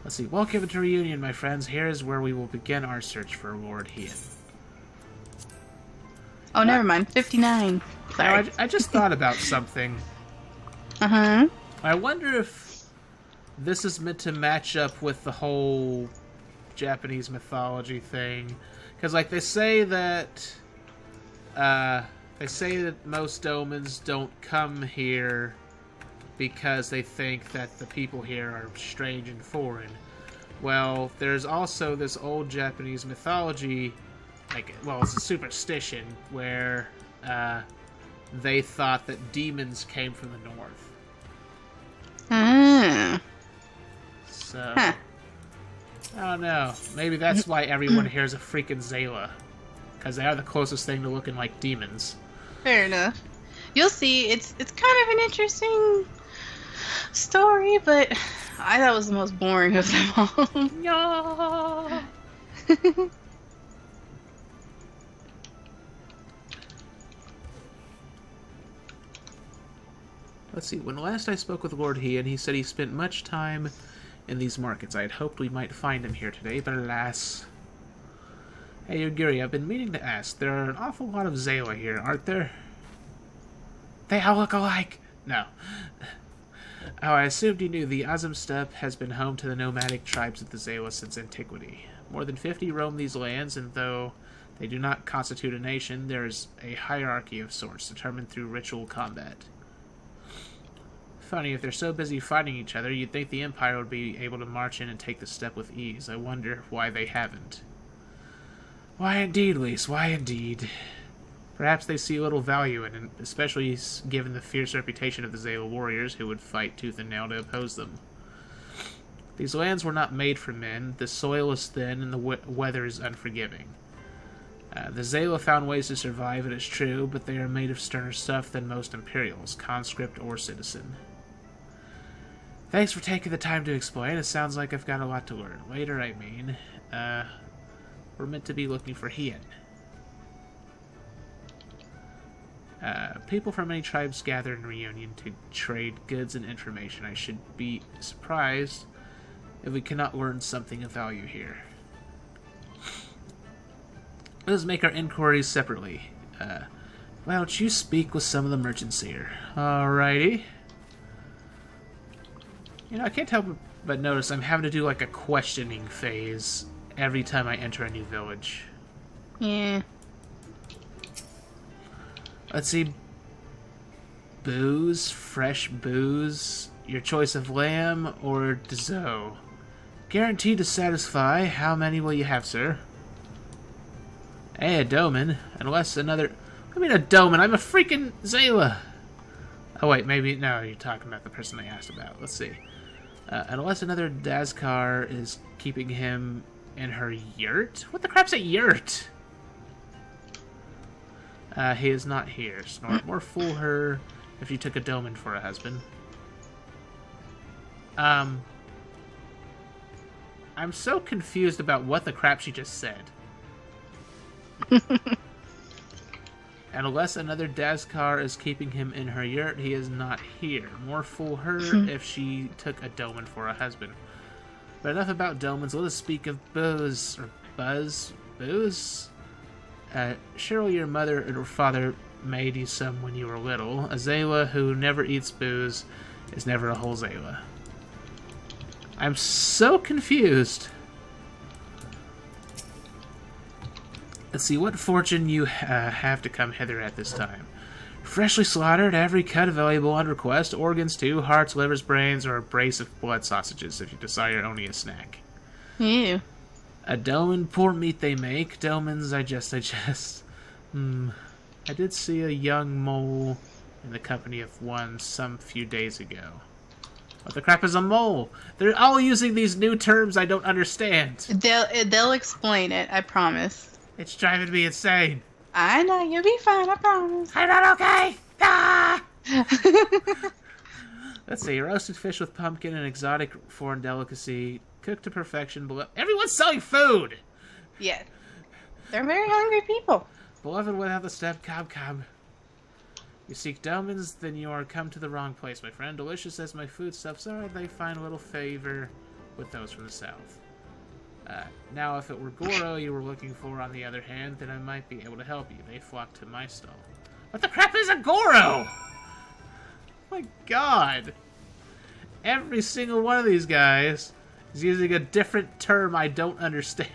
[SPEAKER 1] Let's see, welcome to Reunion, my friends. Here is where we will begin our search for Lord Hien.
[SPEAKER 2] Oh, never mind. 59.
[SPEAKER 1] Now,
[SPEAKER 2] Sorry.
[SPEAKER 1] I just thought about something.
[SPEAKER 2] Uh-huh.
[SPEAKER 1] I wonder if this is meant to match up with the whole Japanese mythology thing. Because, like, they say that most Domans don't come here because they think that the people here are strange and foreign. Well, there's also this old Japanese mythology, like, well, it's a superstition, where they thought that demons came from the north. So, I don't know. Maybe that's why everyone here is a freaking Zayla. Because they are the closest thing to looking like demons.
[SPEAKER 2] Fair enough. You'll see, it's kind of an interesting story, but I thought it was the most boring of them all.
[SPEAKER 1] No. Let's see, when last I spoke with Lord Hean, he said he spent much time in these markets. I had hoped we might find him here today, but alas. Hey, Yogiri, I've been meaning to ask. There are an awful lot of Zayla here, aren't there? They all look alike! No. Oh, I assumed you knew the Azim Steppe has been home to the nomadic tribes of the Zayla since antiquity. More than 50 roam these lands, and though they do not constitute a nation, there is a hierarchy of sorts determined through ritual combat. Funny, if they're so busy fighting each other, you'd think the Empire would be able to march in and take the steppe with ease. I wonder why they haven't. Why indeed, Lise, why indeed? Perhaps they see little value in it, especially given the fierce reputation of the Zayla warriors who would fight tooth and nail to oppose them. These lands were not made for men, the soil is thin, and the weather is unforgiving. The Zayla found ways to survive, it is true, but they are made of sterner stuff than most Imperials, conscript or citizen. Thanks for taking the time to explain. It sounds like I've got a lot to learn. Later, I mean. We're meant to be looking for Hean. People from many tribes gather in reunion to trade goods and information. I should be surprised if we cannot learn something of value here. Let us make our inquiries separately. Why don't you speak with some of the merchants here? Alrighty. You know, I can't help but notice I'm having to do like a questioning phase every time I enter a new village.
[SPEAKER 2] Yeah.
[SPEAKER 1] Let's see. Booze, fresh booze, your choice of lamb or Dezo. Guaranteed to satisfy. How many will you have, sir? Hey, a Doman. Unless another... I mean a Doman, I'm a freaking Zayla! Oh wait, maybe... No, you're talking about the person I asked about. Let's see. Unless another Dazkar is keeping him in her yurt? What the crap's a yurt? He is not here. Snort. More fool her if you took a Doman for a husband. I'm so confused about what the crap she just said. And unless another Dazkar is keeping him in her yurt, he is not here. More fool her if she took a Doman for a husband. But enough about Domans. Let us speak of booze. Or buzz? Booze? Surely your mother or father made you some when you were little. A Zayla who never eats booze is never a whole Zayla. I'm so confused. Let's see, what fortune you have to come hither at this time. Freshly slaughtered, every cut available on request. Organs too, hearts, livers, brains, or a brace of blood sausages if you desire only a snack.
[SPEAKER 2] Ew.
[SPEAKER 1] A Doman, poor meat they make. Domans, I just. I did see a young mole in the company of one some few days ago. What the crap is a mole? They're all using these new terms I don't understand.
[SPEAKER 2] They'll explain it, I promise.
[SPEAKER 1] It's driving me insane.
[SPEAKER 2] I know, you'll be fine, I promise.
[SPEAKER 1] I'm not okay! Ah! Let's see, roasted fish with pumpkin, an exotic foreign delicacy, cooked to perfection. Everyone's selling food!
[SPEAKER 2] Yeah. They're very hungry people.
[SPEAKER 1] Beloved without the step, come. You seek Domans, then you are come to the wrong place, my friend. Delicious as my foodstuffs are, they find little favor with those from the south. Now, if it were Goro you were looking for, on the other hand, then I might be able to help you. They flock to my stall. What the crap is a Goro? My god. Every single one of these guys He's using a different term I don't understand.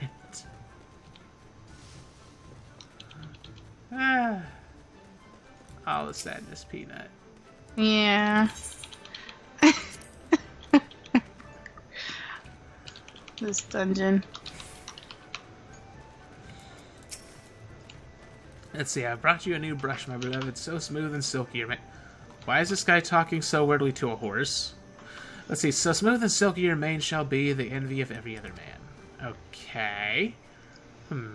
[SPEAKER 1] All the sadness, Peanut.
[SPEAKER 2] Yeah. This dungeon.
[SPEAKER 1] Let's see, I brought you a new brush, my beloved, so smooth and silky. Why is this guy talking so weirdly to a horse? Let's see, so smooth and silky your mane shall be, the envy of every other man. Okay.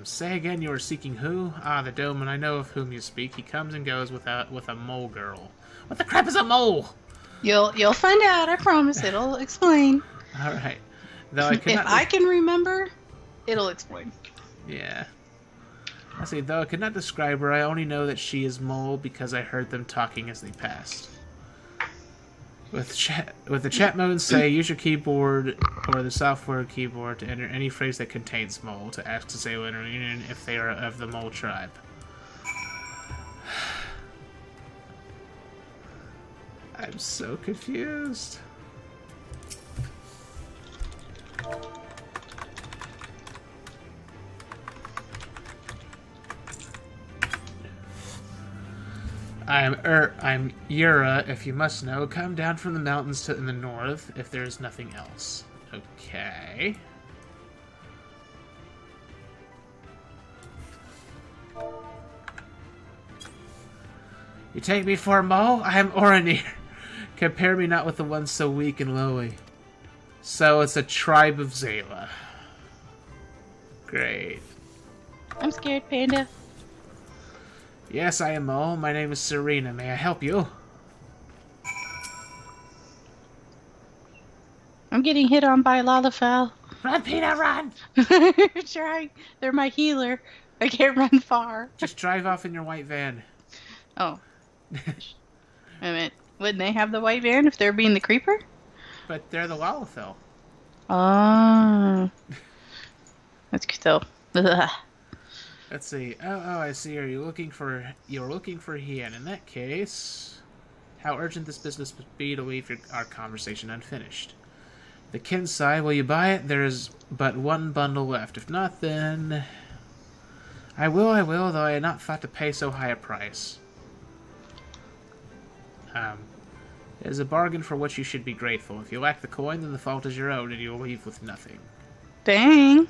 [SPEAKER 1] Say again, you are seeking who? Ah, the Doman, I know of whom you speak. He comes and goes with a mole girl. What the crap is a mole?
[SPEAKER 2] You'll find out, I promise. It'll explain.
[SPEAKER 1] Alright. Though I
[SPEAKER 2] If I can remember, it'll explain.
[SPEAKER 1] Yeah. Let's see, though I could not describe her, I only know that she is mole because I heard them talking as they passed. With the chat mode, say, use your keyboard or the software keyboard to enter any phrase that contains mole to ask to say in a reunion if they are of the mole tribe. I'm so confused. I'm Yura, if you must know. Come down from the mountains in the north, if there is nothing else. Okay. You take me for a mole? I am Oranir. Compare me not with the one so weak and lowly. So it's a tribe of Zayla. Great.
[SPEAKER 2] I'm scared, Panda.
[SPEAKER 1] Yes, I am Mole. My name is Serena. May I help you?
[SPEAKER 2] I'm getting hit on by Lalafell.
[SPEAKER 1] Run, Peanut, run!
[SPEAKER 2] Trying. They're my healer. I can't run far.
[SPEAKER 1] Just drive off in your white van.
[SPEAKER 2] Oh. I meant, wouldn't they have the white van if they're being the creeper?
[SPEAKER 1] But they're the Lalafell.
[SPEAKER 2] Oh. That's good though. Ugh.
[SPEAKER 1] Let's see. Oh, I see. You're looking for Hian. In that case, how urgent this business must be to leave our conversation unfinished. The Kinsai, will you buy it? There is but one bundle left. If not, then I will, though I had not thought to pay so high a price. It is a bargain for which you should be grateful. If you lack the coin, then the fault is your own, and you will leave with nothing.
[SPEAKER 2] Dang.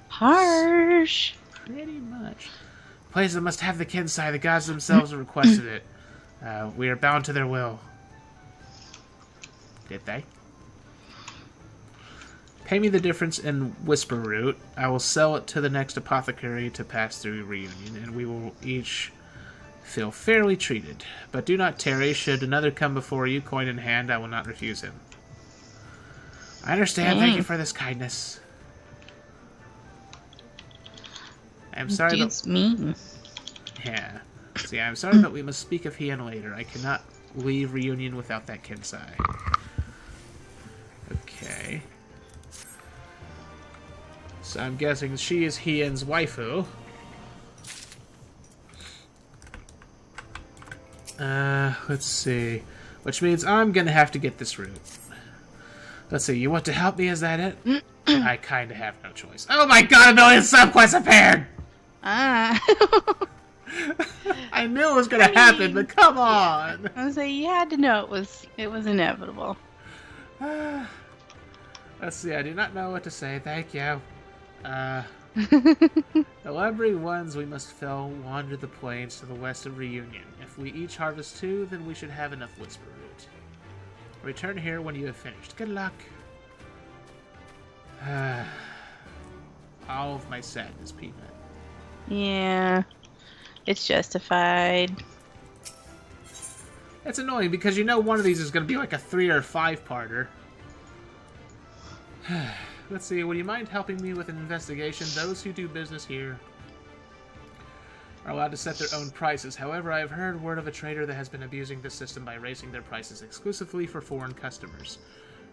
[SPEAKER 2] Harsh.
[SPEAKER 1] Pretty much. Places must have the Kinsai. The gods themselves have requested it. We are bound to their will. Did they? Pay me the difference in Whisper Root. I will sell it to the next apothecary to pass through reunion, and we will each feel fairly treated. But do not tarry. Should another come before you, coin in hand, I will not refuse him. I understand. Thank you for this kindness. I'm sorry,
[SPEAKER 2] Dude's mean.
[SPEAKER 1] Yeah. See, I'm sorry, but we must speak of Hian later. I cannot leave reunion without that Kinsai. Okay. So I'm guessing she is Hian's waifu. Let's see. Which means I'm gonna have to get this route. Let's see, you want to help me? Is that it? I kinda have no choice. Oh my god, a million subquests appeared!
[SPEAKER 2] Ah.
[SPEAKER 1] I knew it was gonna happen, but come on!
[SPEAKER 2] I was like, you had to know it was inevitable.
[SPEAKER 1] Let's see, I do not know what to say. Thank you. The lumbering ones we must fell wander the plains to the west of Reunion. If we each harvest 2, then we should have enough Whisper Root. Return here when you have finished. Good luck. All of my sadness, Peanut.
[SPEAKER 2] Yeah. It's justified.
[SPEAKER 1] It's annoying because you know one of these is going to be like a 3 or 5-parter. Let's see, would you mind helping me with an investigation? Those who do business here are allowed to set their own prices. However, I have heard word of a trader that has been abusing this system by raising their prices exclusively for foreign customers.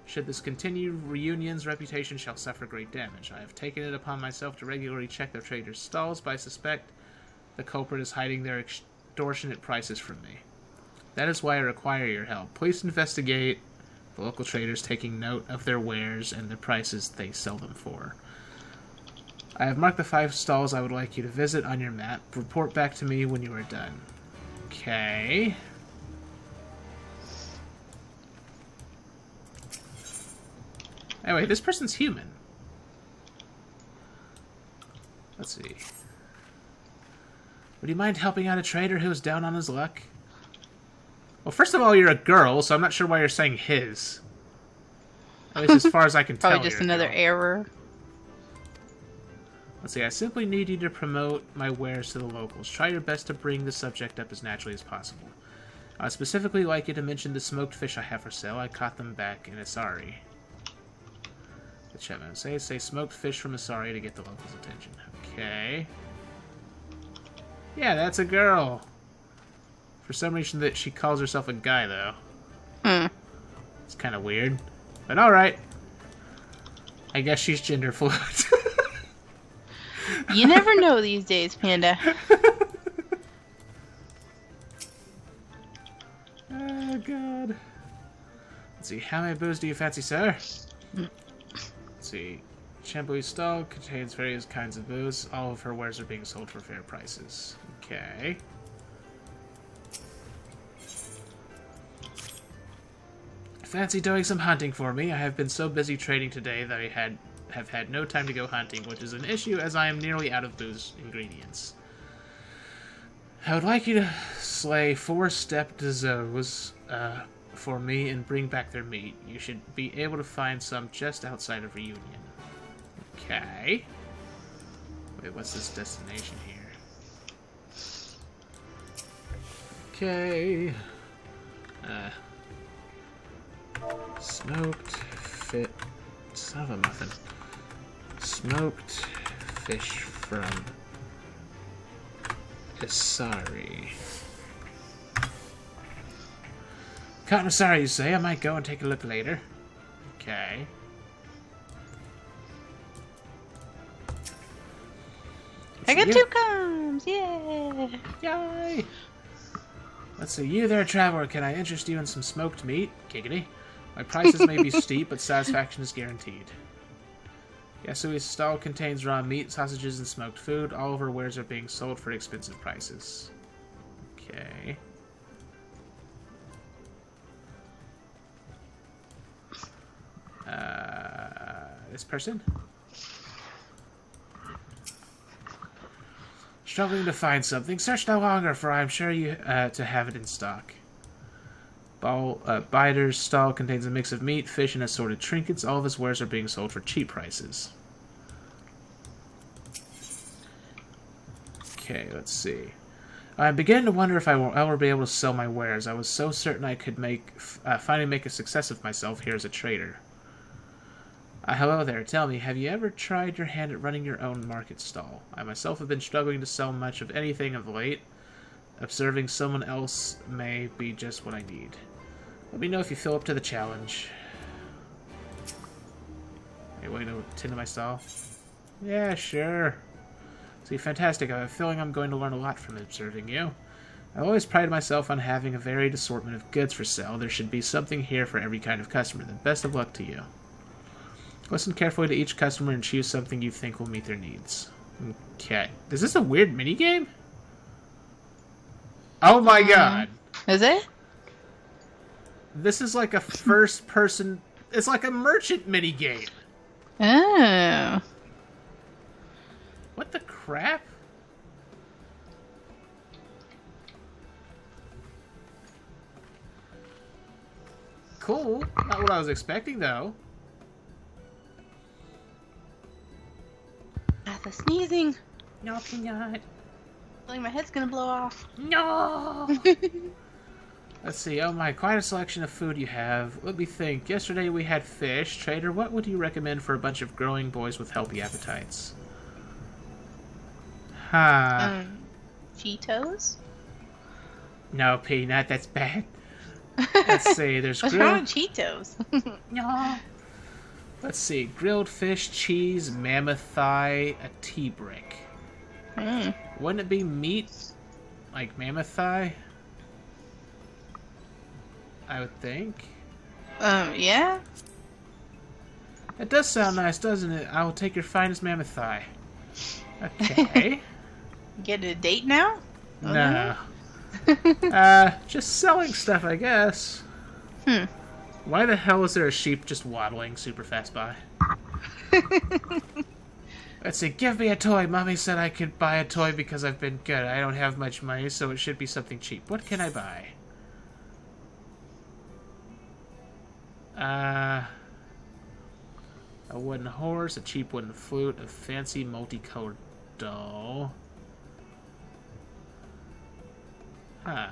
[SPEAKER 1] Should this continue, Reunion's reputation shall suffer great damage. I have taken it upon myself to regularly check their traders' stalls, but I suspect the culprit is hiding their extortionate prices from me. That is why I require your help. Please investigate The local traders taking note of their wares and the prices they sell them for. I have marked the 5 stalls I would like you to visit on your map. Report back to me when you are done. Okay. Anyway, this person's human. Let's see. Would you mind helping out a trader who's down on his luck? Well, first of all, you're a girl, so I'm not sure why you're saying his. At least as far as I can tell.
[SPEAKER 2] Probably just another error.
[SPEAKER 1] Let's see, I simply need you to promote my wares to the locals. Try your best to bring the subject up as naturally as possible. I'd specifically like you to mention the smoked fish I have for sale. I caught them back in Asari. The chatman say smoked fish from Asari to get the locals' attention. Okay. Yeah, that's a girl. For some reason that she calls herself a guy, though. It's kind of weird. But alright. I guess she's gender fluid.
[SPEAKER 2] You never know these days, Panda.
[SPEAKER 1] Oh, God. Let's see. How many booze do you fancy, sir? Let's see. Shampoo's stall contains various kinds of booze. All of her wares are being sold for fair prices. Okay. Fancy doing some hunting for me? I have been so busy trading today that I have had no time to go hunting, which is an issue as I am nearly out of booze ingredients. I would like you to slay 4 steppe dazos for me and bring back their meat. You should be able to find some just outside of Reunion. Okay. Wait, what's this destination here? Okay. Smoked fit. Son of a muffin. Smoked fish from Asari. Cotton Asari, you say? I might go and take a look later. Okay.
[SPEAKER 2] I got 2 comms! Yeah!
[SPEAKER 1] Yay! Let's see. You there, traveler. Can I interest you in some smoked meat? Giggity. My prices may be steep, but satisfaction is guaranteed. Yasui's stall contains raw meat, sausages, and smoked food. All of her wares are being sold for expensive prices. Okay. This person? Struggling to find something? Search no longer, for I am sure you to have it in stock. Bider's stall contains a mix of meat, fish, and assorted trinkets. All of his wares are being sold for cheap prices. Okay, let's see. I'm beginning to wonder if I will ever be able to sell my wares. I was so certain I could finally make a success of myself here as a trader. Hello there. Tell me, have you ever tried your hand at running your own market stall? I myself have been struggling to sell much of anything of late. Observing someone else may be just what I need. Let me know if you feel up to the challenge. Hey, wait, to tend to my stall? Yeah, sure. See, fantastic. I have a feeling I'm going to learn a lot from observing you. I've always prided myself on having a varied assortment of goods for sale. There should be something here for every kind of customer. Then best of luck to you. Listen carefully to each customer and choose something you think will meet their needs. Okay. Is this a weird minigame? Oh my god!
[SPEAKER 2] Is it?
[SPEAKER 1] This is like a first-person... It's like a merchant minigame!
[SPEAKER 2] Oh.
[SPEAKER 1] What the crap? Cool. Not what I was expecting, though.
[SPEAKER 2] Ah, the sneezing.
[SPEAKER 1] No, peanut.
[SPEAKER 2] I feel like my head's gonna blow off.
[SPEAKER 1] No! Let's see. Oh my, quite a selection of food you have. Let me think. Yesterday we had fish. Trader, what would you recommend for a bunch of growing boys with healthy appetites? Huh.
[SPEAKER 2] Cheetos?
[SPEAKER 1] No, Peanut, that's bad. Let's see. There's
[SPEAKER 2] What's wrong with Cheetos?
[SPEAKER 1] No. Let's see. Grilled fish, cheese, mammoth thigh, a tea brick. Wouldn't it be meat? Like mammoth thigh? I would think.
[SPEAKER 2] Yeah?
[SPEAKER 1] It does sound nice, doesn't it? I will take your finest mammoth thigh. Okay.
[SPEAKER 2] Get a date now?
[SPEAKER 1] No. Just selling stuff, I guess. Why the hell is there a sheep just waddling super fast by? Let's see, give me a toy. Mommy said I could buy a toy because I've been good. I don't have much money, so it should be something cheap. What can I buy? A wooden horse, a cheap wooden flute, a fancy multicolored doll. Huh.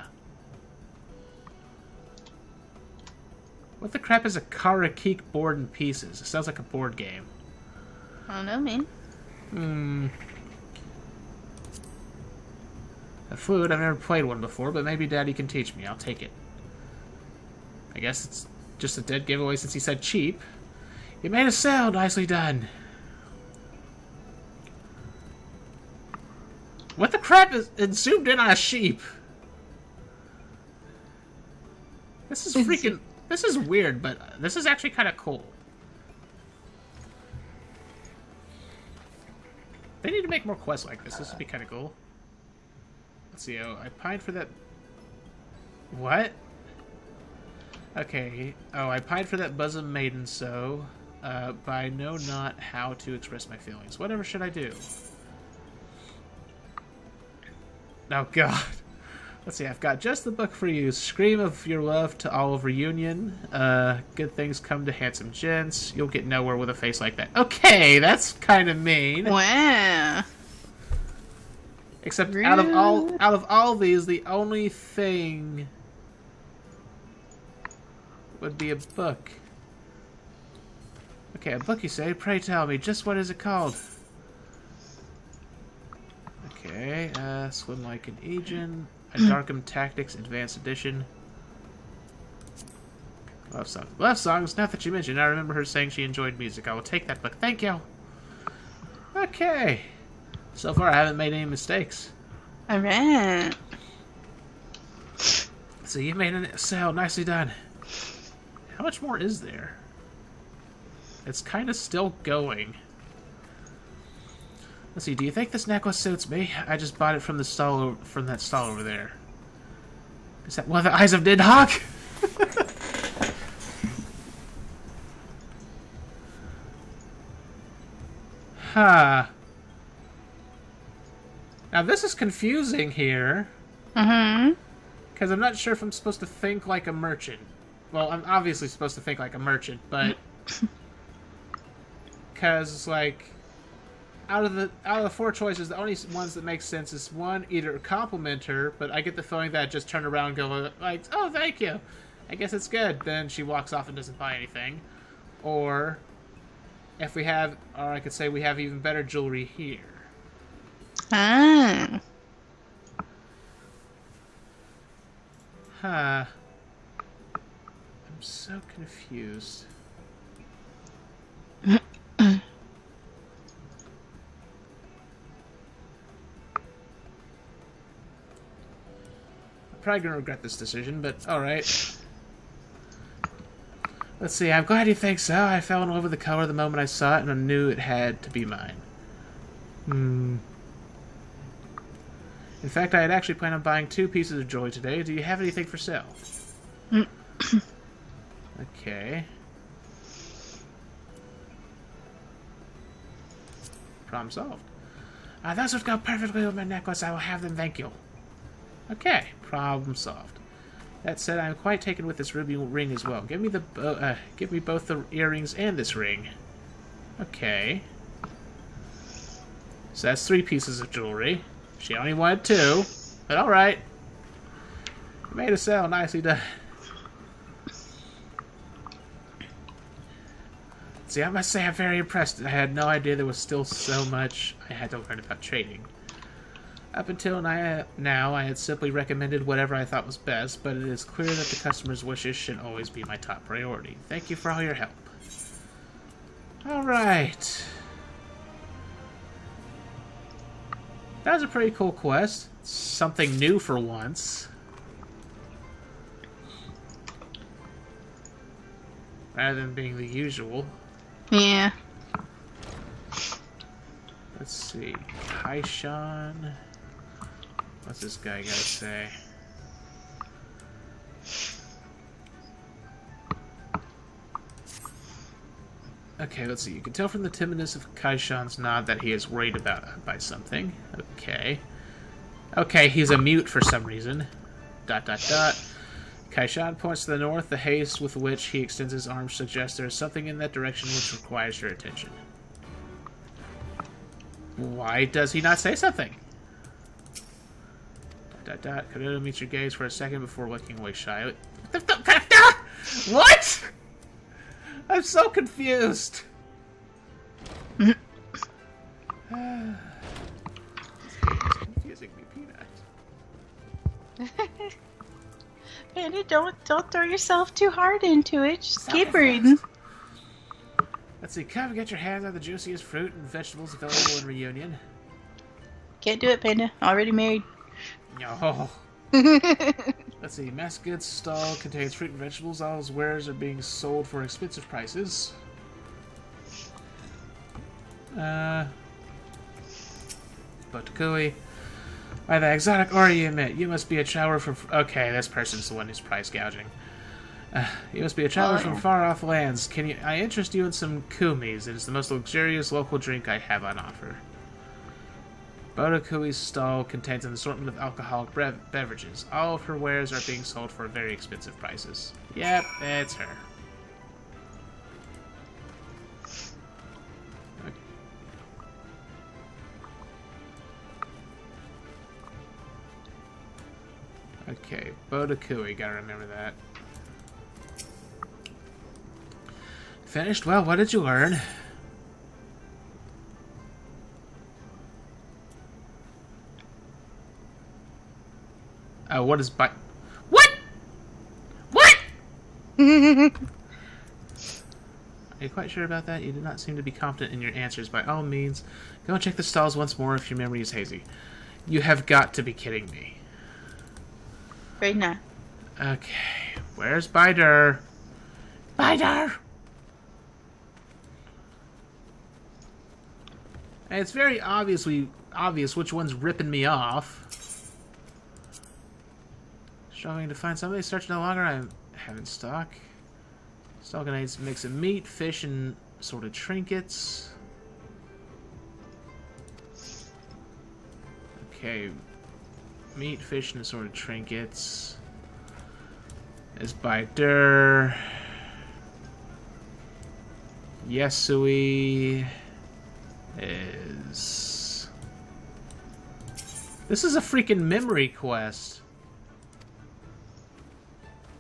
[SPEAKER 1] What the crap is a Karakeek board in pieces? It sounds like a board game.
[SPEAKER 2] I don't know, man.
[SPEAKER 1] A flute? I've never played one before, but maybe Daddy can teach me. I'll take it. I guess it's just a dead giveaway since he said cheap. You made a sale. Nicely done. What the crap is... It zoomed in on a sheep. This is freaking... This is weird, but this is actually kind of cool. They need to make more quests like this. This would be kind of cool. Let's see. Oh, I pined for that... What? Okay. Oh, I pined for that bosom maiden, so... but I know not how to express my feelings. Whatever should I do? Oh, God. Let's see, I've got just the book for you. Scream of your love to all of reunion. Good things come to handsome gents. You'll get nowhere with a face like that. Okay, that's kind of mean.
[SPEAKER 2] Wow.
[SPEAKER 1] Except
[SPEAKER 2] Rude.
[SPEAKER 1] out of all these, the only thing would be a book. Okay, a book you say. Pray tell me, just what is it called? Okay, Swim Like an Aegean. A Darkham Tactics Advanced Edition. Love songs. Love songs, not that you mentioned. I remember her saying she enjoyed music. I will take that book. Thank you. Okay. So far, I haven't made any mistakes.
[SPEAKER 2] Alright.
[SPEAKER 1] So you made a sale. Nicely done. How much more is there? It's kind of still going. Let's see, do you think this necklace suits me? I just bought it from the stall, from that stall over there. Is that one of the eyes of Nidhogg? Huh. Now this is confusing here. Because I'm not sure if I'm supposed to think like a merchant. Well, I'm obviously supposed to think like a merchant, but... Because, like... Out of the four choices, the only ones that make sense is one, either compliment her, but I get the feeling that just turn around and go like, oh, thank you. I guess it's good. Then she walks off and doesn't buy anything. Or if we have, or I could say we have even better jewelry here.
[SPEAKER 2] Ah.
[SPEAKER 1] Huh. I'm so confused. Probably gonna regret this decision, but alright. Let's see, I'm glad you think so. I fell in love with the color the moment I saw it, and I knew it had to be mine. In fact, I had actually planned on buying 2 pieces of jewelry today. Do you have anything for sale? Okay. Problem solved. Those would go perfectly with my necklace. I will have them, thank you. Okay, problem solved. That said, I'm quite taken with this ruby ring as well. Give me both the earrings and this ring. Okay. So that's 3 pieces of jewelry. She only wanted 2, but all right. Made a sale, nicely done. See, I must say I'm very impressed. I had no idea there was still so much I had to learn about trading. Up until now, I had simply recommended whatever I thought was best, but it is clear that the customer's wishes should always be my top priority. Thank you for all your help. Alright. That was a pretty cool quest. Something new for once. rather than being the usual.
[SPEAKER 2] Yeah.
[SPEAKER 1] Let's see. Kaishan. What's this guy gotta say? Okay, let's see. You can tell from the timidness of Kaishan's nod that he is worried by something. Okay. Okay, he's a mute for some reason. ... Kaishan points to the north. The haste with which he extends his arms suggests there is something in that direction which requires your attention. Why does he not say something? ... Karuda meets your gaze for a second before looking away shyly. What? I'm so confused. This game is confusing me, Peanut.
[SPEAKER 2] Panda, don't throw yourself too hard into it. Just keep reading.
[SPEAKER 1] Let's see. Come get your hands on the juiciest fruit and vegetables available in Reunion.
[SPEAKER 2] Can't do it, Panda. Already married.
[SPEAKER 1] No. Let's see. Mass goods stall contains fruit and vegetables. All his wares are being sold for expensive prices. Botakui. By the exotic aura you emit, you must be a traveler from... Okay, this person's the one who's price gouging. You must be a traveler from far-off lands. I interest you in some kumis? It is the most luxurious local drink I have on offer. Botakui's stall contains an assortment of alcoholic beverages. All of her wares are being sold for very expensive prices. Yep, it's her. Okay, Botakui, gotta remember that. Finished? Well, what did you learn? What is by... What? What? Are you quite sure about that? You do not seem to be confident in your answers. By all means, go and check the stalls once more if your memory is hazy. You have got to be kidding me.
[SPEAKER 2] Right now.
[SPEAKER 1] Okay, where's Bider? Bider! And it's very obvious which one's ripping me off. Struggling to find somebody. Search no longer. I have in stock. Stock contains a mix of meat, fish, and assorted trinkets. Okay. Meat, fish, and assorted trinkets. Is by Der. Yesui is... This is a freaking memory quest.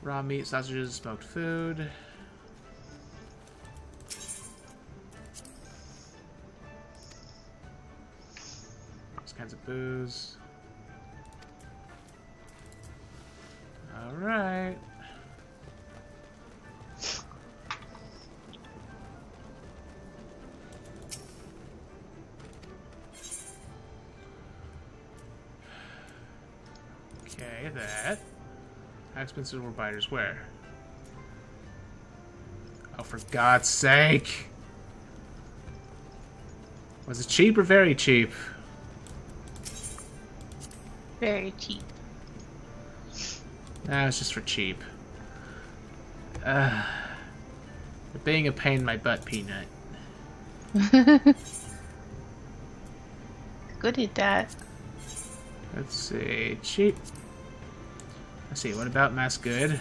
[SPEAKER 1] Raw meat, sausages, smoked food. Those kinds of booze. Alright. Okay, that. How expensive were Biders where? Oh, for God's sake! Was it cheap or very cheap?
[SPEAKER 2] Very cheap.
[SPEAKER 1] Nah, it's just for cheap. You're being a pain in my butt, Peanut.
[SPEAKER 2] Good at that.
[SPEAKER 1] Let's see. Cheap. Let's see. What about mass good?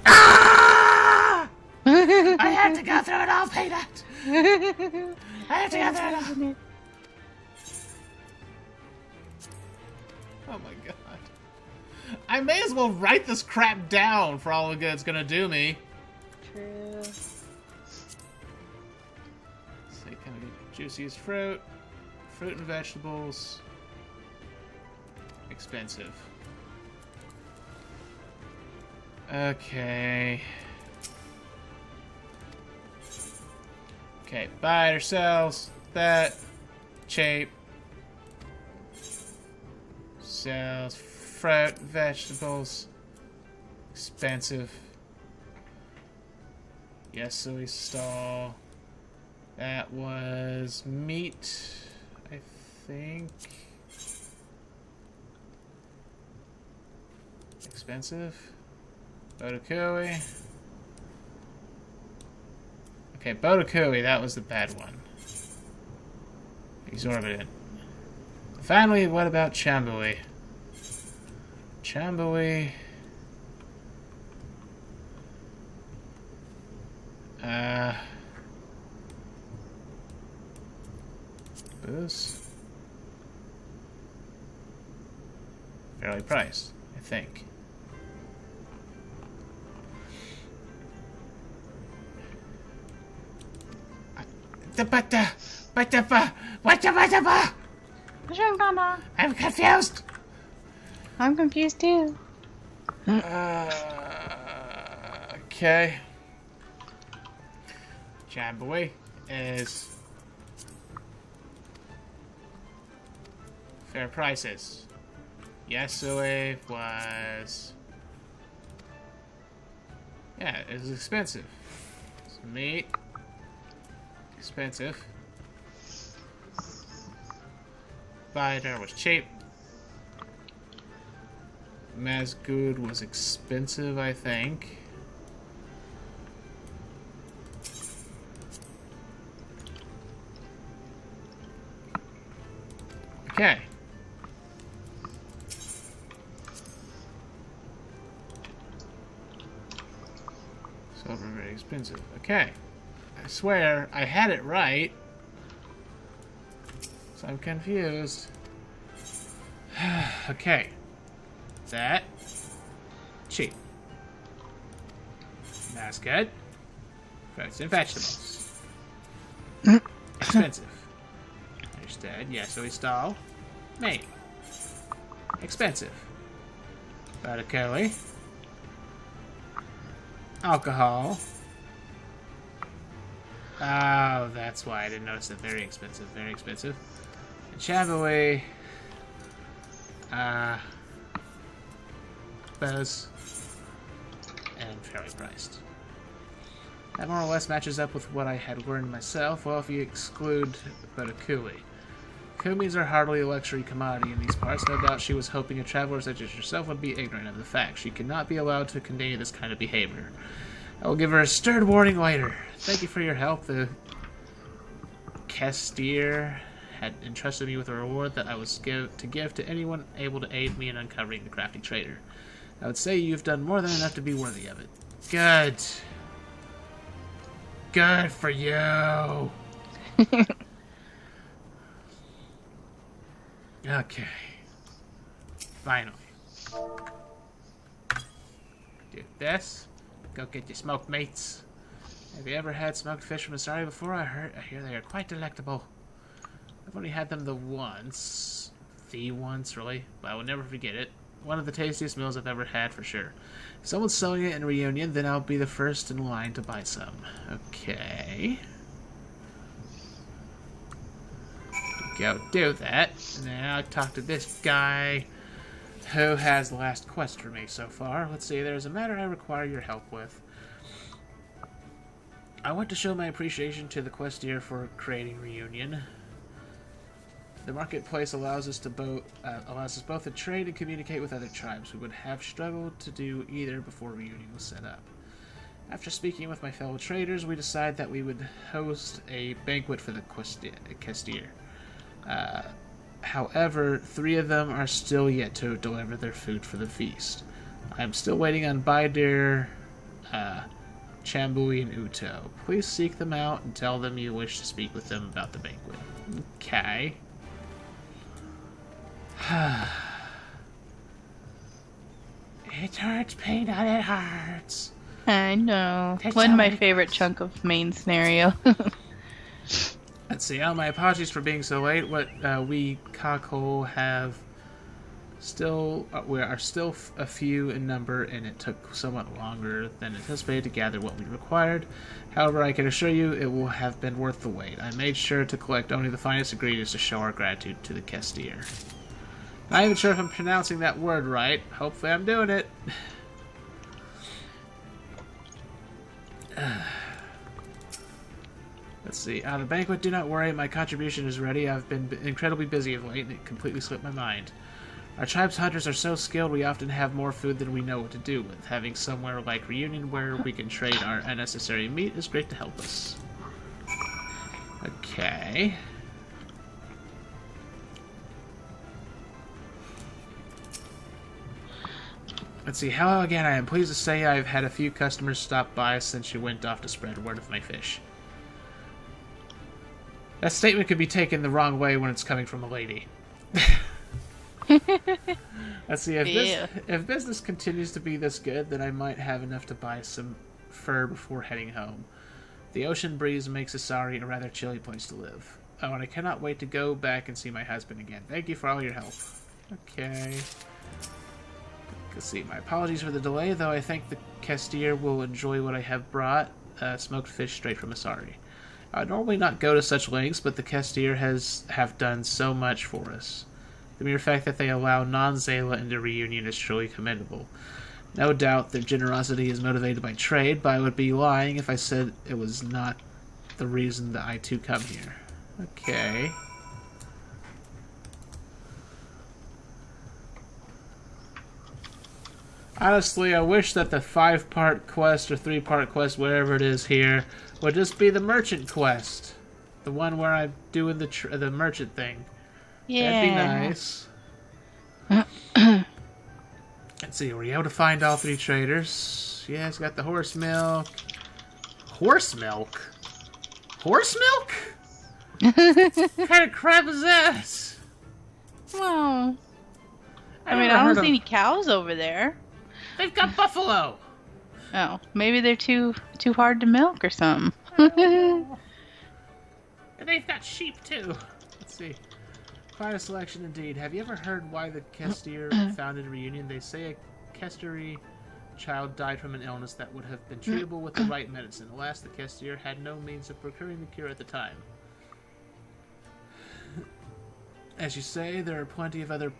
[SPEAKER 1] Ah! I had to go through it all, Peanut! I had to go through it all. Oh my god. I may as well write this crap down for all the good it's gonna do me.
[SPEAKER 2] True.
[SPEAKER 1] Let's see, can we get juiciest fruit? Fruit and vegetables. Expensive. Okay. Okay, buy ourselves that. Cheap. Sells fruit, vegetables. Expensive. Yes, so we stall. That was meat, I think. Expensive. Bodokui. Okay, Bodokui, that was the bad one. Exorbitant. Finally, what about Chambui? Chambui. Booze. Fairly priced, I think. I'm confused.
[SPEAKER 2] I'm confused too.
[SPEAKER 1] Okay. Chambui is fair prices. Yesui was... yeah, it was expensive. Some meat. Expensive. Biter was cheap. Mazgood was expensive, I think. Okay. Silver very expensive. Okay. I swear I had it right. So I'm confused. Okay. That. Cheap. That's good. Fruits and vegetables. Expensive. Understood. Yeah, so we stall. Mate. Expensive. Bodokui. Alcohol. Oh, that's why I didn't notice it. Very expensive. Very expensive. And Chambui. Bows. And fairly priced. That more or less matches up with what I had learned myself, well, if you exclude Bodokui. Kumis are hardly a luxury commodity in these parts. No doubt she was hoping a traveler such as yourself would be ignorant of the fact. She cannot be allowed to continue this kind of behavior. I will give her a stern warning later. Thank you for your help. The Castier had entrusted me with a reward that I was to give to anyone able to aid me in uncovering the crafty traitor. I would say you've done more than enough to be worthy of it. Good. Good for you. Okay. Finally. Do this. Go get your smoked meats. Have you ever had smoked fish from Asari before? I hear they are quite delectable. I've only had them the once, really, but I will never forget it. One of the tastiest meals I've ever had, for sure. If someone's selling it in Reunion, then I'll be the first in line to buy some. Okay. Go do that. Now talk to this guy who has the last quest for me so far. Let's see, there's a matter I require your help with. I want to show my appreciation to the Questier for creating Reunion. The marketplace allows us both to trade and communicate with other tribes. We would have struggled to do either before Reunion was set up. After speaking with my fellow traders, we decided that we would host a banquet for the Questier. However, 3 of them are still yet to deliver their food for the feast. I am still waiting on Baidir, Chambui, and Uto. Please seek them out and tell them you wish to speak with them about the banquet. Okay. It hurts, Peanut, it hurts.
[SPEAKER 2] I know. One of my favorite chunk of main scenario.
[SPEAKER 1] Let's see. Oh, my apologies for being so late. What we Cockhole have still, we are still a few in number, and it took somewhat longer than anticipated to gather what we required. However, I can assure you it will have been worth the wait. I made sure to collect only the finest ingredients to show our gratitude to the Questier. Not even sure if I'm pronouncing that word right. Hopefully I'm doing it. Let's see. The banquet, do not worry. My contribution is ready. I've been incredibly busy of late, and it completely slipped my mind. Our tribe's hunters are so skilled, we often have more food than we know what to do with. Having somewhere like Reunion where we can trade our unnecessary meat is great to help us. Okay. Let's see. Hello again. I am pleased to say I've had a few customers stop by since you went off to spread word of my fish. That statement could be taken the wrong way when it's coming from a lady. Let's see. If business continues to be this good, then I might have enough to buy some fur before heading home. The ocean breeze makes Asari a rather chilly place to live. Oh, and I cannot wait to go back and see my husband again. Thank you for all your help. Okay. Let's see. My apologies for the delay, though I think the Kestir will enjoy what I have brought. Smoked fish straight from Asari. I normally not go to such lengths, but the Kestir have done so much for us. The mere fact that they allow non-Zayla into Reunion is truly commendable. No doubt their generosity is motivated by trade, but I would be lying if I said it was not the reason that I too come here. Okay. Honestly, I wish that the 5-part quest or 3-part quest, whatever it is here, would just be the merchant quest. The one where I'm doing the merchant thing.
[SPEAKER 2] Yeah.
[SPEAKER 1] That'd be nice. Let's see, were you able to find all 3 traders? Yeah, it's got the horse milk. Horse milk? Horse milk? What kind of crap is that?
[SPEAKER 2] Well, I don't see any cows over there.
[SPEAKER 1] They've got buffalo.
[SPEAKER 2] Oh, maybe they're too hard to milk or something.
[SPEAKER 1] And they've got sheep too. Let's see. Quite a selection indeed. Have you ever heard why the Kestir founded Reunion? They say a Kestiri child died from an illness that would have been treatable with the right medicine. Alas, the Kestir had no means of procuring the cure at the time. As you say, there are plenty of other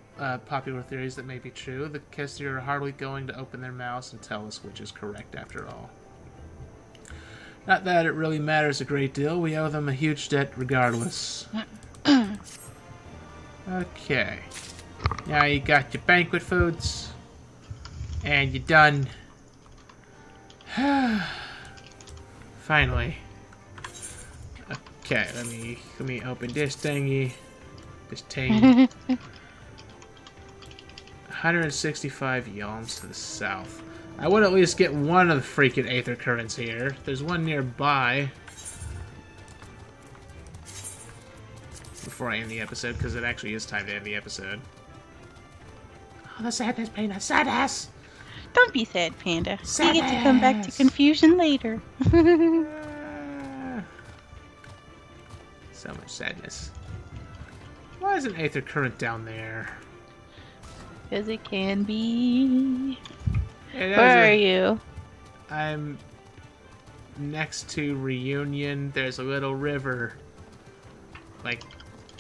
[SPEAKER 1] popular theories that may be true. The Kestir are hardly going to open their mouths and tell us which is correct after all. Not that it really matters a great deal. We owe them a huge debt regardless. Okay. Now you got your banquet foods. And you're done. Finally. Okay, let me open this thingy. This thing. 165 yalms to the south. I would at least get one of the freaking Aether Currents here. There's one nearby. Before I end the episode, because it actually is time to end the episode. Oh, the sadness, Panda. Sadness!
[SPEAKER 2] Don't be sad, Panda.
[SPEAKER 1] Sadness.
[SPEAKER 2] You get to come back to confusion later.
[SPEAKER 1] So much sadness. Why is an Aether Current down there?
[SPEAKER 2] Because it can be.
[SPEAKER 1] Where
[SPEAKER 2] are you?
[SPEAKER 1] I'm next to Reunion. There's a little river. Like,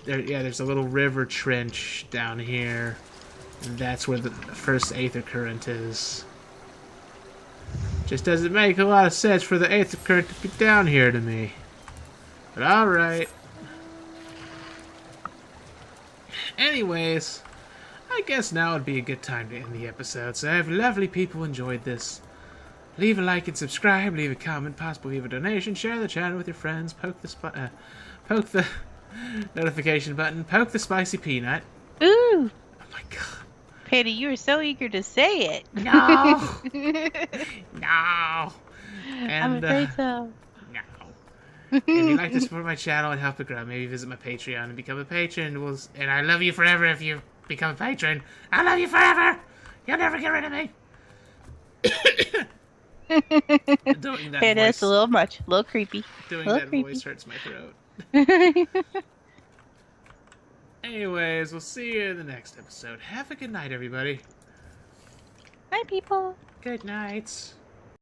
[SPEAKER 1] there's a little river trench down here. And that's where the first Aether Current is. Just doesn't make a lot of sense for the Aether Current to be down here to me. But alright. Anyways, I guess now would be a good time to end the episode. So if lovely people enjoyed this, leave a like and subscribe, leave a comment, possibly leave a donation, share the channel with your friends, poke the notification button, poke the spicy peanut.
[SPEAKER 2] Ooh!
[SPEAKER 1] Oh my god.
[SPEAKER 2] Panda, you were so eager to say it.
[SPEAKER 1] No! No! And,
[SPEAKER 2] I'm afraid so.
[SPEAKER 1] No. If you'd like to support my channel and help it grow, maybe visit my Patreon and become a patron. And I love you forever if you become a patron. I love you forever! You'll never get rid of me! Doing that
[SPEAKER 2] Panda, it's a little much. A little creepy.
[SPEAKER 1] Doing
[SPEAKER 2] a little
[SPEAKER 1] that
[SPEAKER 2] creepy.
[SPEAKER 1] voice hurts my throat. Anyways, we'll see you in the next episode. Have a good night, everybody.
[SPEAKER 2] Bye, people.
[SPEAKER 1] Good night.